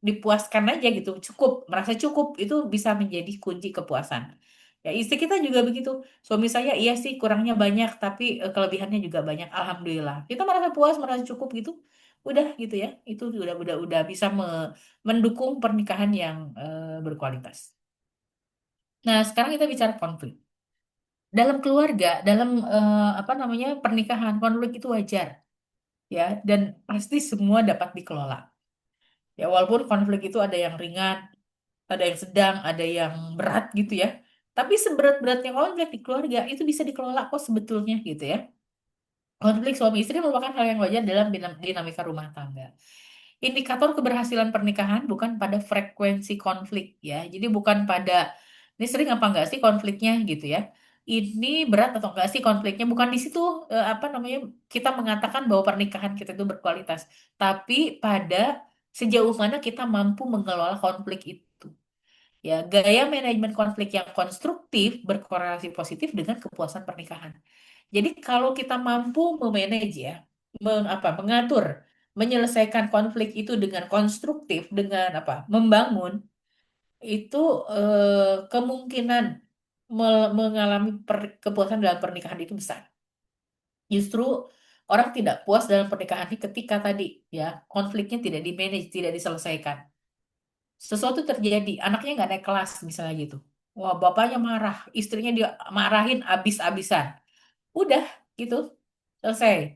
dipuaskan aja gitu. Cukup, merasa cukup itu bisa menjadi kunci kepuasan. Ya istri kita juga begitu. Suami saya iya sih kurangnya banyak tapi kelebihannya juga banyak. Alhamdulillah. Kita merasa puas, merasa cukup gitu. Udah gitu ya. Itu udah bisa mendukung pernikahan yang berkualitas. Nah, sekarang kita bicara konflik. Dalam keluarga, dalam apa namanya pernikahan, konflik itu wajar ya dan pasti semua dapat dikelola. Ya walaupun konflik itu ada yang ringan, ada yang sedang, ada yang berat gitu ya. Tapi seberat-beratnya konflik di keluarga itu bisa dikelola kok sebetulnya gitu ya. Konflik suami istri merupakan hal yang wajar dalam dinamika rumah tangga. Indikator keberhasilan pernikahan bukan pada frekuensi konflik ya. Jadi bukan pada ini sering apa enggak sih konfliknya gitu ya. Ini berat atau enggak sih konfliknya, bukan di situ apa namanya kita mengatakan bahwa pernikahan kita itu berkualitas, tapi pada sejauh mana kita mampu mengelola konflik itu. Ya, gaya manajemen konflik yang konstruktif berkorelasi positif dengan kepuasan pernikahan. Jadi kalau kita mampu memanage ya, mengatur, menyelesaikan konflik itu dengan konstruktif, dengan apa, membangun, itu kemungkinan mengalami kepuasan dalam pernikahan itu besar. Justru orang tidak puas dalam pernikahan ini ketika tadi ya konfliknya tidak dimanage, tidak diselesaikan. Sesuatu terjadi, anaknya nggak naik kelas misalnya gitu. Wah, bapaknya marah, istrinya dia marahin abis-abisan. Udah gitu, selesai.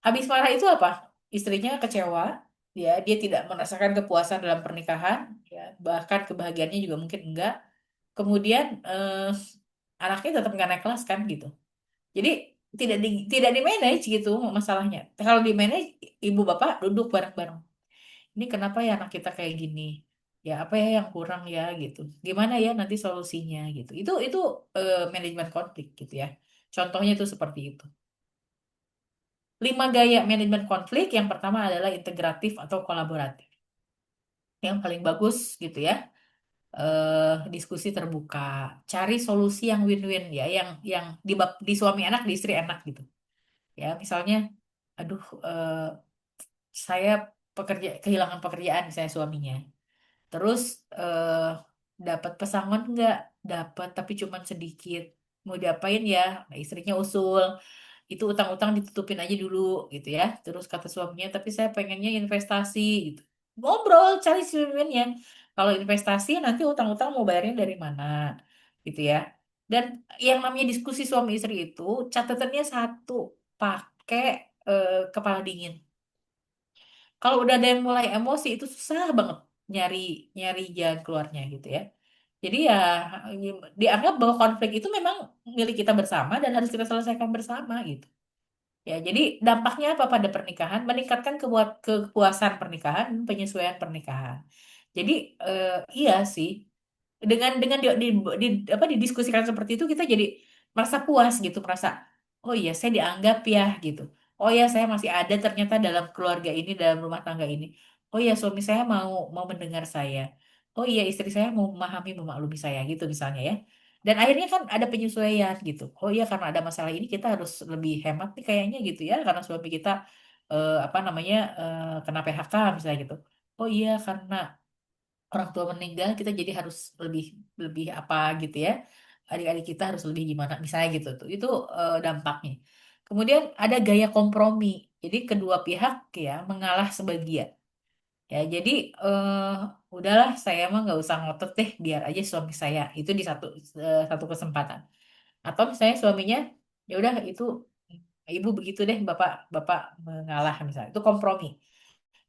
Habis marah itu apa? Istrinya kecewa, ya dia tidak merasakan kepuasan dalam pernikahan, ya bahkan kebahagiaannya juga mungkin enggak. Kemudian anaknya tetap nggak naik kelas kan gitu. Jadi tidak di manage gitu masalahnya. Kalau di manage, ibu bapak duduk bareng-bareng. Ini kenapa ya anak kita kayak gini? Ya apa ya yang kurang ya gitu. Gimana ya nanti solusinya gitu. Itu manajemen konflik gitu ya. Contohnya itu seperti itu. 5 gaya manajemen konflik. Yang pertama adalah integratif atau kolaboratif. Yang paling bagus gitu ya. Diskusi terbuka. Cari solusi yang win-win ya. Yang di suami enak, di istri enak gitu. Ya misalnya, aduh saya kehilangan pekerjaan saya suaminya. Terus eh, dapat pesangon nggak? Dapat tapi cuman sedikit. Mau diapain ya? Nah, istrinya usul itu utang-utang ditutupin aja dulu gitu ya. Terus kata suaminya, tapi saya pengennya investasi gitu. Ngobrol, cari solusinya. Kalau investasi nanti utang-utang mau bayarnya dari mana gitu ya. Dan yang namanya diskusi suami istri itu catatannya satu, pakai kepala dingin. Kalau udah ada yang mulai emosi itu susah banget nyari nyari jalan keluarnya gitu ya. Jadi ya dianggap bahwa konflik itu memang milik kita bersama dan harus kita selesaikan bersama gitu. Ya, jadi dampaknya apa pada pernikahan? Meningkatkan kepuasan pernikahan, penyesuaian pernikahan. Jadi iya sih, dengan apa didiskusikan seperti itu kita jadi merasa puas gitu, merasa oh iya saya dianggap ya gitu. Oh ya saya masih ada ternyata dalam keluarga ini, dalam rumah tangga ini. Oh iya suami saya mau mau mendengar saya. Oh iya istri saya mau memahami, memaklumi saya gitu misalnya ya. Dan akhirnya kan ada penyesuaian gitu. Oh iya karena ada masalah ini kita harus lebih hemat nih kayaknya gitu ya, karena suami kita apa namanya kena PHK misalnya gitu. Oh iya karena orang tua meninggal kita jadi harus lebih lebih apa gitu ya, adik-adik kita harus lebih gimana misalnya gitu tuh itu dampaknya. Kemudian ada gaya kompromi, jadi kedua pihak ya mengalah sebagian ya, jadi eh, udahlah saya mah nggak usah ngotot deh biar aja suami saya itu di satu kesempatan, atau misalnya suaminya ya udah itu ibu begitu deh, bapak bapak mengalah misalnya, itu kompromi.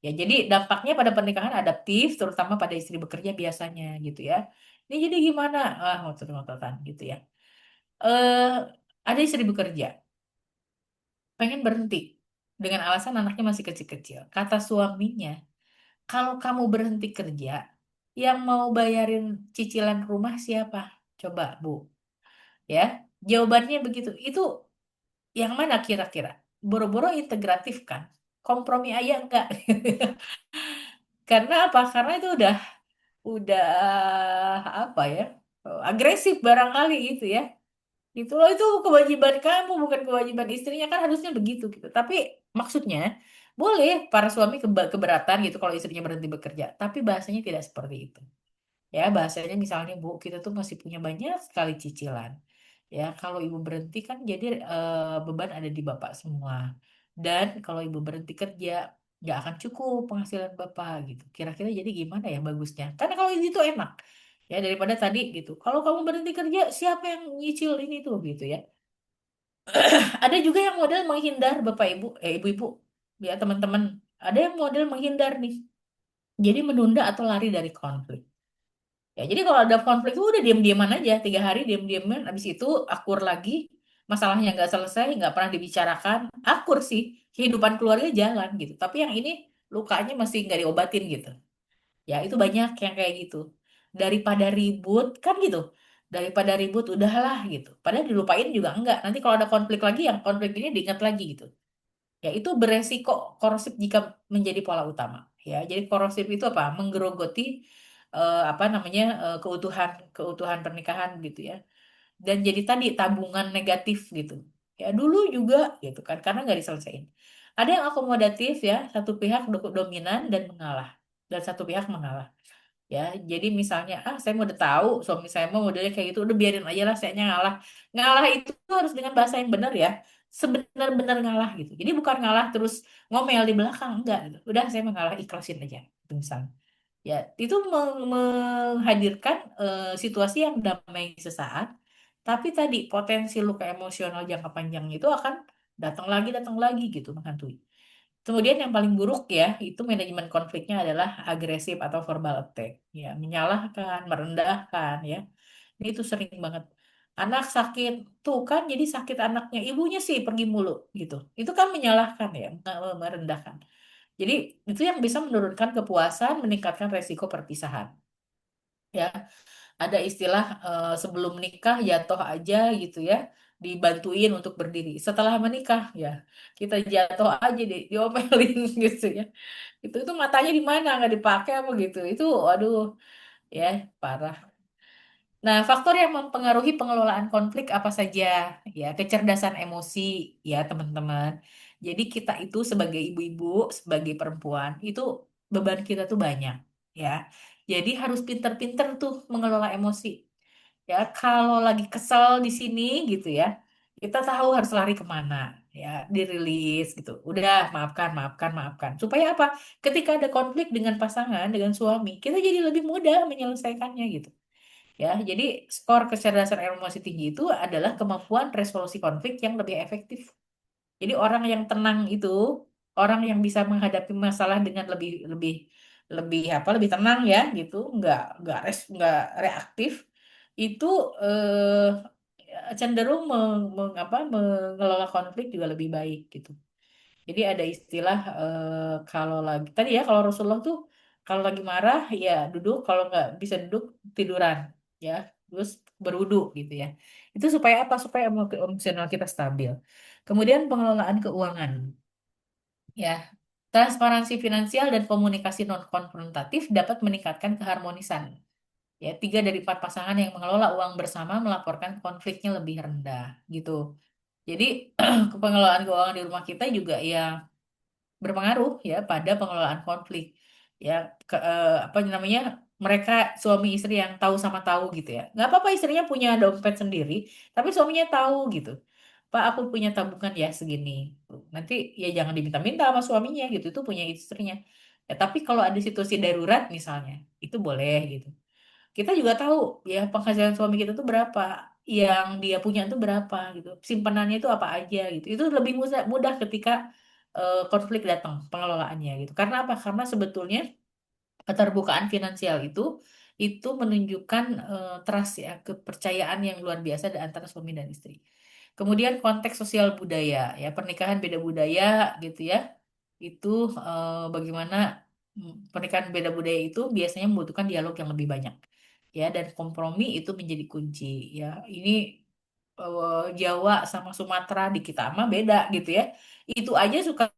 Ya, jadi dampaknya pada pernikahan adaptif, terutama pada istri bekerja biasanya gitu ya. Ini jadi gimana? Ah, ngotot-ngototan gitu ya. Eh, ada istri bekerja, pengen berhenti dengan alasan anaknya masih kecil-kecil. Kata suaminya, kalau kamu berhenti kerja, yang mau bayarin cicilan rumah siapa? Coba, Bu. Ya, jawabannya begitu. Itu yang mana kira-kira? Boro-boro integratif kan? Kompromi aja enggak? Karena apa? Karena itu udah apa ya, agresif barangkali gitu ya, itu loh, itu kewajiban kamu bukan kewajiban istrinya, kan harusnya begitu gitu. Tapi maksudnya boleh para suami keberatan gitu kalau istrinya berhenti bekerja, tapi bahasanya tidak seperti itu. Ya, bahasanya misalnya Bu, kita tuh masih punya banyak sekali cicilan. Ya, kalau ibu berhenti kan jadi beban ada di bapak semua. Dan kalau ibu berhenti kerja, nggak akan cukup penghasilan bapak gitu. Kira-kira jadi gimana ya bagusnya? Karena kalau itu enak. Ya, daripada tadi gitu. Kalau kamu berhenti kerja, siapa yang nyicil ini tuh gitu ya. Ada juga yang model menghindar bapak ibu, ibu-ibu, ya teman-teman. Ada yang model menghindar nih. Jadi menunda atau lari dari konflik. Ya, jadi kalau ada konflik itu udah diam-diaman aja, 3 hari diam-diaman, habis itu akur lagi, masalahnya nggak selesai, nggak pernah dibicarakan, akur sih, kehidupan keluarga jalan gitu. Tapi yang ini lukanya masih nggak diobatin gitu. Ya itu banyak yang kayak gitu. Daripada ribut kan gitu, daripada ribut udahlah gitu. Padahal dilupain juga enggak. Nanti kalau ada konflik lagi, yang konflik ini diingat lagi gitu. Ya, itu beresiko korosif jika menjadi pola utama. Ya, jadi korosif itu apa? Menggerogoti apa namanya keutuhan keutuhan pernikahan gitu ya. Dan jadi tadi tabungan negatif gitu. Ya dulu juga gitu kan, karena nggak diselesaikan. Ada yang akomodatif ya, satu pihak dominan dan mengalah, dan satu pihak mengalah. Ya, jadi misalnya, saya mau udah tahu suami saya mau modelnya kayak gitu, udah biarin aja lah, saya ngalah. Ngalah itu harus dengan bahasa yang benar ya, sebenar-benar ngalah gitu. Jadi bukan ngalah terus ngomel di belakang, enggak gitu. Udah saya mengalah, ikhlasin aja, itu misalnya. Ya, itu menghadirkan situasi yang damai sesaat, tapi tadi potensi luka emosional jangka panjang itu akan datang lagi gitu menghantui. Kemudian yang paling buruk ya, itu manajemen konfliknya adalah agresif atau verbal attack. Ya, menyalahkan, merendahkan ya. Ini itu sering banget. Anak sakit, tuh kan jadi sakit anaknya, ibunya sih pergi mulu gitu. Itu kan menyalahkan ya, merendahkan. Jadi itu yang bisa menurunkan kepuasan, meningkatkan resiko perpisahan. Ya, ada istilah sebelum nikah jatuh aja gitu ya, dibantuin untuk berdiri. Setelah menikah ya, kita jatuh aja diomelin gitu ya. Itu matanya di mana nggak dipakai apa gitu. Itu waduh ya, parah. Nah, faktor yang mempengaruhi pengelolaan konflik apa saja? Ya, kecerdasan emosi ya, teman-teman. Jadi kita itu sebagai ibu-ibu, sebagai perempuan, itu beban kita tuh banyak, ya. Jadi harus pinter-pinter tuh mengelola emosi. Ya, kalau lagi kesel di sini gitu ya, kita tahu harus lari kemana, ya, dirilis gitu. Udah, maafkan, maafkan, maafkan. Supaya apa? Ketika ada konflik dengan pasangan, dengan suami, kita jadi lebih mudah menyelesaikannya gitu. Ya, jadi skor kecerdasan emosi tinggi itu adalah kemampuan resolusi konflik yang lebih efektif. Jadi orang yang tenang itu, orang yang bisa menghadapi masalah dengan lebih lebih lebih apa? Lebih tenang ya, gitu, nggak reaktif, itu cenderung mengelola konflik juga lebih baik gitu. Jadi ada istilah kalau lagi tadi ya, kalau Rasulullah tuh Kalau lagi marah, ya duduk. Kalau nggak bisa duduk, tiduran, ya. Terus berwudu gitu ya. Itu supaya apa? Supaya emosional kita stabil. Kemudian pengelolaan keuangan, ya. Transparansi finansial dan komunikasi non konfrontatif dapat meningkatkan keharmonisan. Ya, 3 dari 4 pasangan yang mengelola uang bersama melaporkan konfliknya lebih rendah, gitu. Jadi pengelolaan keuangan di rumah kita juga ya berpengaruh ya pada pengelolaan konflik, ya apa namanya, mereka suami istri yang tahu sama tahu gitu ya, nggak apa-apa istrinya punya dompet sendiri tapi suaminya tahu gitu, Pak aku punya tabungan ya segini, nanti ya jangan diminta-minta sama suaminya gitu, itu punya istrinya, ya tapi kalau ada situasi darurat misalnya itu boleh gitu. Kita juga tahu ya penghasilan suami kita tuh berapa, yang dia punya itu berapa gitu, simpenannya itu apa aja gitu. Itu lebih mudah mudah ketika konflik datang pengelolaannya gitu. Karena apa? Karena sebetulnya keterbukaan finansial itu menunjukkan trust ya, kepercayaan yang luar biasa di antara suami dan istri. Kemudian konteks sosial budaya ya, pernikahan beda budaya gitu ya. Itu bagaimana pernikahan beda budaya itu biasanya membutuhkan dialog yang lebih banyak. Ya, dan kompromi itu menjadi kunci. Ya, ini Jawa sama Sumatera di kita mah beda gitu ya. Itu aja suka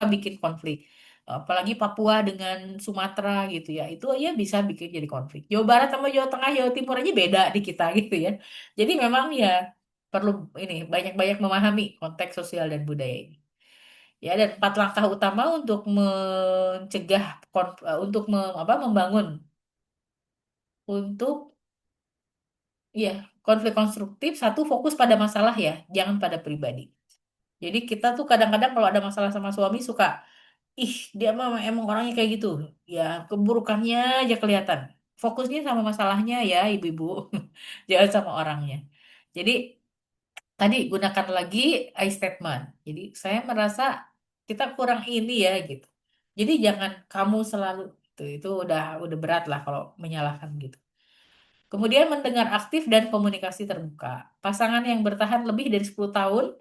bikin konflik. Apalagi Papua dengan Sumatera gitu ya. Itu aja bisa bikin jadi konflik. Jawa Barat sama Jawa Tengah, Jawa Timur aja beda di kita gitu ya. Jadi memang ya perlu ini banyak-banyak memahami konteks sosial dan budaya ini. Ya, dan 4 langkah utama untuk mencegah untuk membangun untuk ya konflik konstruktif. Satu, fokus pada masalah ya, jangan pada pribadi. Jadi kita tuh kadang-kadang kalau ada masalah sama suami suka, ih dia mah emang orangnya kayak gitu. Ya keburukannya aja kelihatan. Fokusnya sama masalahnya ya ibu-ibu, jangan sama orangnya. Jadi tadi gunakan lagi I statement. Jadi saya merasa kita kurang ini ya gitu. Jadi jangan kamu selalu itu udah berat lah kalau menyalahkan gitu. Kemudian mendengar aktif dan komunikasi terbuka. Pasangan yang bertahan lebih dari 10 tahun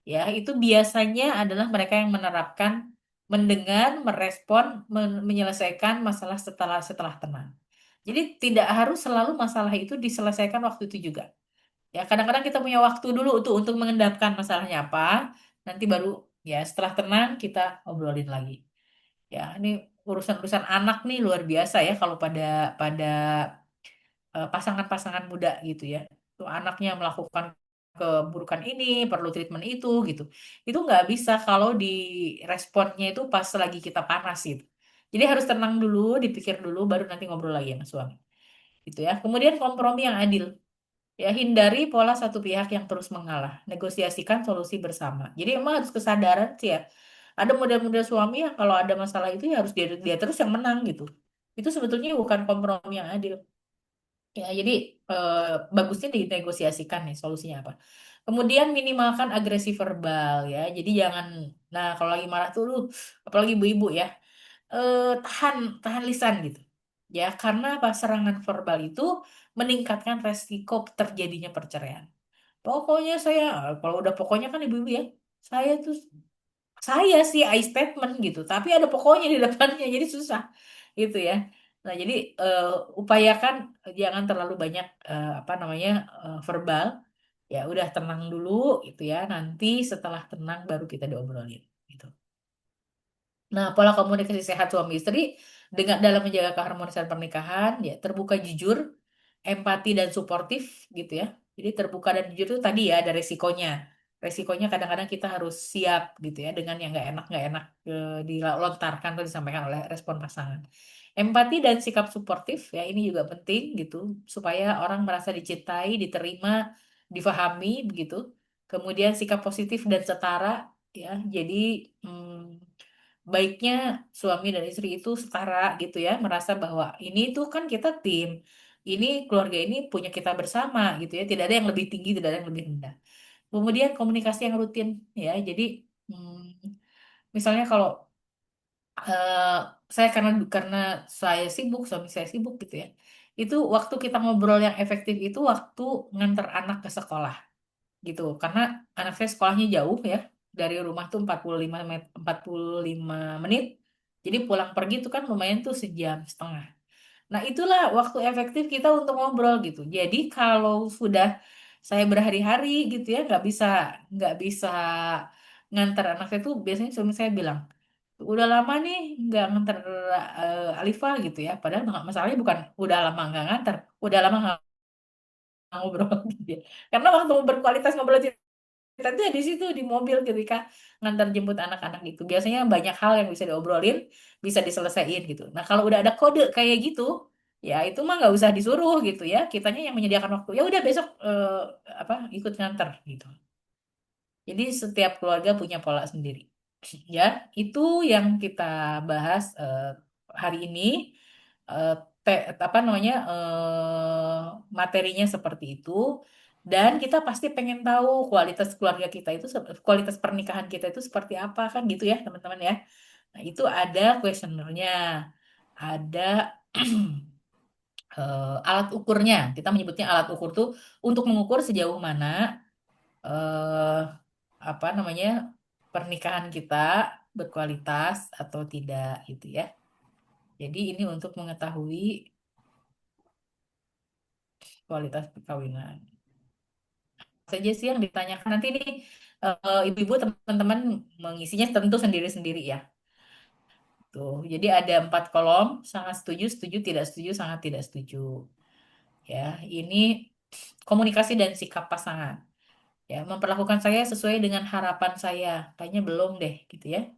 ya itu biasanya adalah mereka yang menerapkan mendengar, merespon, menyelesaikan masalah setelah setelah tenang. Jadi tidak harus selalu masalah itu diselesaikan waktu itu juga. Ya, kadang-kadang kita punya waktu dulu untuk mengendapkan masalahnya apa, nanti baru ya setelah tenang kita obrolin lagi. Ya, ini urusan-urusan anak nih luar biasa ya kalau pada pada pasangan-pasangan muda gitu ya. Tuh anaknya melakukan keburukan ini, perlu treatment itu gitu. Itu nggak bisa kalau di responnya itu pas lagi kita panas gitu. Jadi harus tenang dulu, dipikir dulu, baru nanti ngobrol lagi sama suami. Gitu ya. Kemudian kompromi yang adil. Ya, hindari pola satu pihak yang terus mengalah. Negosiasikan solusi bersama. Jadi emang harus kesadaran sih ya. Ada model-model suami yang kalau ada masalah itu ya harus dia terus yang menang gitu. Itu sebetulnya bukan kompromi yang adil. Ya, jadi eh, bagusnya dinegosiasikan nih solusinya apa. Kemudian minimalkan agresi verbal ya. Jadi jangan, nah kalau lagi marah tuh lu, apalagi ibu-ibu ya, tahan tahan lisan gitu. Ya, karena apa? Serangan verbal itu meningkatkan resiko terjadinya perceraian. Pokoknya saya, kalau udah pokoknya kan ibu-ibu ya, saya tuh saya sih I statement gitu, tapi ada pokoknya di depannya jadi susah gitu ya. Nah, jadi eh, upayakan jangan terlalu banyak apa namanya verbal. Ya udah tenang dulu gitu ya. Nanti setelah tenang baru kita diobrolin gitu. Nah, pola komunikasi sehat suami istri dengan dalam menjaga keharmonisan pernikahan, ya terbuka jujur, empati dan suportif gitu ya. Jadi terbuka dan jujur itu tadi ya ada resikonya. Resikonya kadang-kadang kita harus siap gitu ya dengan yang nggak enak dilontarkan atau disampaikan oleh respon pasangan. Empati dan sikap suportif ya ini juga penting gitu supaya orang merasa dicintai, diterima, difahami begitu. Kemudian sikap positif dan setara ya. Jadi baiknya suami dan istri itu setara gitu ya, merasa bahwa ini tuh kan kita tim, ini keluarga ini punya kita bersama gitu ya, tidak ada yang lebih tinggi, tidak ada yang lebih rendah. Kemudian komunikasi yang rutin ya, jadi hmm, misalnya kalau eh, saya karena saya sibuk, suami saya sibuk gitu ya, itu waktu kita ngobrol yang efektif itu waktu nganter anak ke sekolah gitu, karena anak saya sekolahnya jauh ya, dari rumah tuh 45 menit Jadi pulang pergi itu kan lumayan tuh 1,5 jam. Nah, itulah waktu efektif kita untuk ngobrol gitu. Jadi kalau sudah saya berhari-hari gitu ya, nggak bisa ngantar anak saya tuh biasanya suami saya bilang, udah lama nih nggak ngantar Alifa gitu ya. Padahal masalahnya bukan udah lama nggak ngantar, udah lama nggak ngobrol gitu ya. Karena waktu berkualitas ngobrol kita tuh ya di situ di mobil ketika ngantar jemput anak-anak gitu. Biasanya banyak hal yang bisa diobrolin, bisa diselesaikan gitu. Nah kalau udah ada kode kayak gitu, ya itu mah nggak usah disuruh gitu ya. Kitanya yang menyediakan waktu. Ya udah besok apa ikut nganter gitu. Jadi setiap keluarga punya pola sendiri. Ya, itu yang kita bahas hari ini. Eh, apa namanya materinya seperti itu. Dan kita pasti pengen tahu kualitas keluarga kita itu, kualitas pernikahan kita itu seperti apa kan gitu ya teman-teman ya. Nah, itu ada kuesionernya, ada alat ukurnya. Kita menyebutnya alat ukur tuh untuk mengukur sejauh mana eh apa namanya pernikahan kita berkualitas atau tidak gitu ya. Jadi ini untuk mengetahui kualitas perkawinan. Saja sih yang ditanyakan nanti nih ibu-ibu teman-teman mengisinya tentu sendiri-sendiri ya. Tuh, jadi ada 4 kolom, sangat setuju, setuju, tidak setuju, sangat tidak setuju. Ya, ini komunikasi dan sikap pasangan. Ya, memperlakukan saya sesuai dengan harapan saya. Kayaknya belum deh, gitu ya.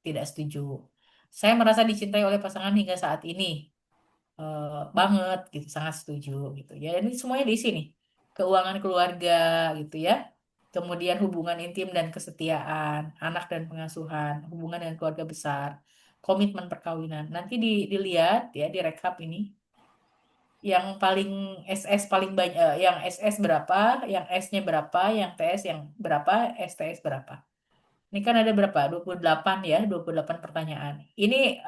Tidak setuju. Saya merasa dicintai oleh pasangan hingga saat ini. Banget gitu, sangat setuju gitu. Ya, ini semuanya di sini. Keuangan keluarga gitu ya. Kemudian hubungan intim dan kesetiaan, anak dan pengasuhan, hubungan dengan keluarga besar, komitmen perkawinan. Nanti dilihat ya, direkap ini. Yang paling SS paling banyak, yang SS berapa, yang S-nya berapa, yang TS yang berapa, STS berapa. Ini kan ada berapa? 28 ya, 28 pertanyaan. Ini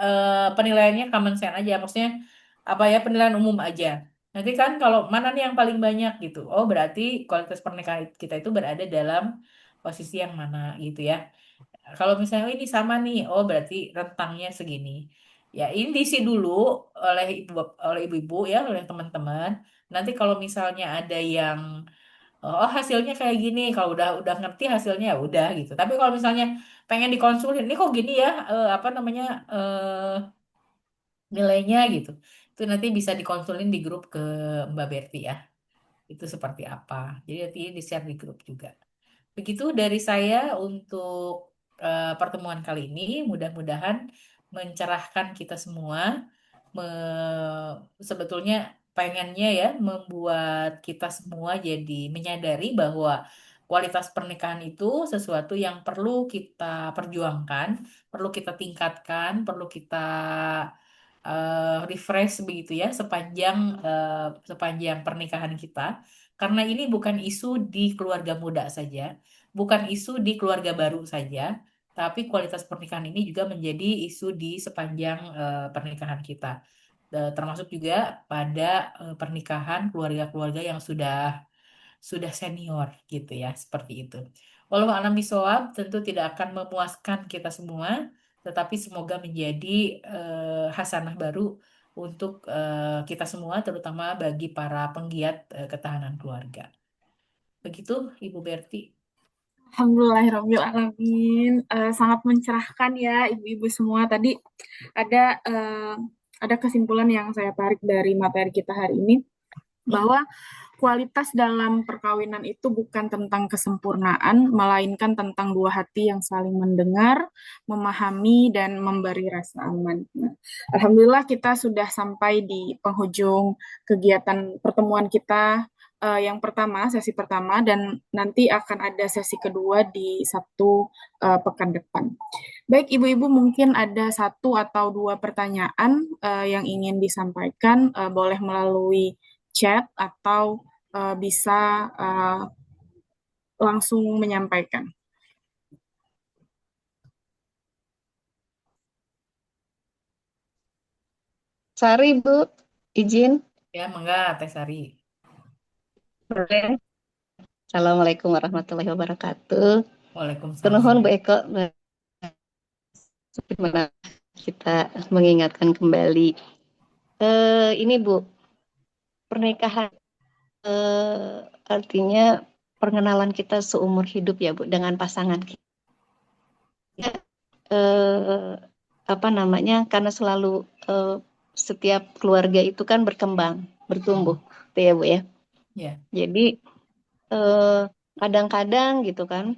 penilaiannya common sense aja, maksudnya apa ya, penilaian umum aja. Nanti kan kalau mana nih yang paling banyak gitu. Oh, berarti kualitas pernikahan kita itu berada dalam posisi yang mana gitu ya. Kalau misalnya oh, ini sama nih, oh berarti rentangnya segini. Ya, ini diisi dulu oleh ibu-ibu ya, oleh teman-teman. Nanti kalau misalnya ada yang oh hasilnya kayak gini, kalau udah ngerti hasilnya ya udah gitu. Tapi kalau misalnya pengen dikonsulin, ini kok gini ya, apa namanya nilainya gitu. Itu nanti bisa dikonsulin di grup ke Mbak Berti ya. Itu seperti apa. Jadi nanti di-share di grup juga. Begitu dari saya untuk pertemuan kali ini. Mudah-mudahan mencerahkan kita semua. Sebetulnya pengennya ya membuat kita semua jadi menyadari bahwa kualitas pernikahan itu sesuatu yang perlu kita perjuangkan, perlu kita tingkatkan, perlu kita refresh begitu ya sepanjang pernikahan kita. Karena ini bukan isu di keluarga muda saja, bukan isu di keluarga baru saja, tapi kualitas pernikahan ini juga menjadi isu di sepanjang pernikahan kita. Termasuk juga pada pernikahan keluarga-keluarga yang sudah senior gitu ya, seperti itu. Walau alam bisawab tentu tidak akan memuaskan kita semua, tetapi semoga menjadi hasanah baru untuk kita semua, terutama bagi para penggiat ketahanan keluarga. Begitu, Ibu Berti. Alhamdulillahirrahmanirrahim. Sangat mencerahkan ya ibu-ibu semua. Tadi ada eh, ada kesimpulan yang saya tarik dari materi kita hari ini bahwa kualitas dalam perkawinan itu bukan tentang kesempurnaan, melainkan tentang dua hati yang saling mendengar, memahami, dan memberi rasa aman. Nah, Alhamdulillah kita sudah sampai di penghujung kegiatan pertemuan kita yang pertama, sesi pertama, dan nanti akan ada sesi kedua di Sabtu pekan depan. Baik, Ibu-Ibu mungkin ada satu atau dua pertanyaan yang ingin disampaikan, boleh melalui chat atau bisa langsung menyampaikan. Sari, Bu, izin. Ya, mangga, Teh Sari. Boleh. Assalamualaikum warahmatullahi wabarakatuh. Waalaikumsalam. Kunuhun Bu Eko, gimana? kita mengingatkan kembali. Ini Bu, pernikahan artinya pengenalan kita seumur hidup ya Bu dengan pasangan kita. Eh, apa namanya? Karena selalu setiap keluarga itu kan berkembang, bertumbuh, gitu ya Bu ya. Ya. Jadi kadang-kadang gitu kan,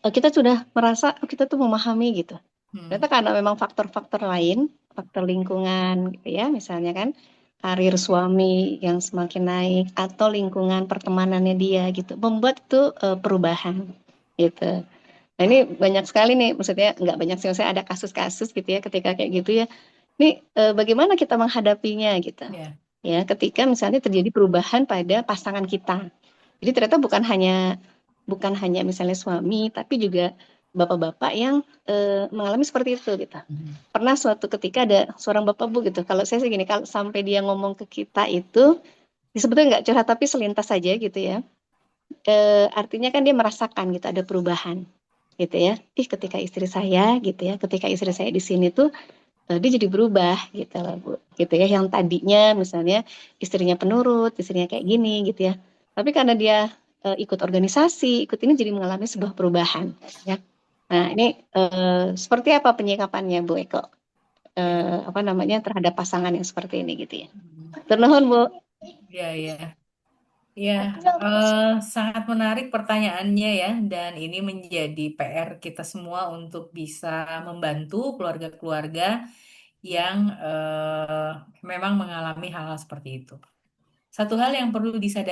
kita sudah merasa kita tuh memahami gitu. Ternyata karena memang faktor-faktor lain, faktor lingkungan gitu ya, misalnya kan karir suami yang semakin naik atau lingkungan pertemanannya dia gitu, membuat itu perubahan gitu. Nah ini banyak sekali nih, maksudnya nggak banyak sih, maksudnya ada kasus-kasus gitu ya ketika kayak gitu ya. Ini bagaimana kita menghadapinya gitu. Ya. Ya, ketika misalnya terjadi perubahan pada pasangan kita. Jadi ternyata bukan hanya misalnya suami, tapi juga bapak-bapak yang mengalami seperti itu gitu. Pernah suatu ketika ada seorang bapak Bu gitu. Kalau saya sih gini, kalau sampai dia ngomong ke kita itu, dia sebetulnya nggak curhat tapi selintas saja gitu ya. Artinya kan dia merasakan gitu ada perubahan gitu ya. Ketika istri saya gitu ya, ketika istri saya di sini tuh dia jadi berubah gitu loh Bu. Gitu ya, yang tadinya misalnya istrinya penurut, istrinya kayak gini gitu ya. Tapi karena dia ikut organisasi, ikut ini jadi mengalami sebuah perubahan ya. Nah, ini seperti apa penyikapannya Bu Eko? Apa namanya terhadap pasangan yang seperti ini gitu ya. Ternuhun Bu. Ya, ya. Ya, sangat menarik pertanyaannya ya, dan ini menjadi PR kita semua untuk bisa membantu keluarga-keluarga yang memang mengalami hal-hal seperti itu. Satu hal yang perlu disadari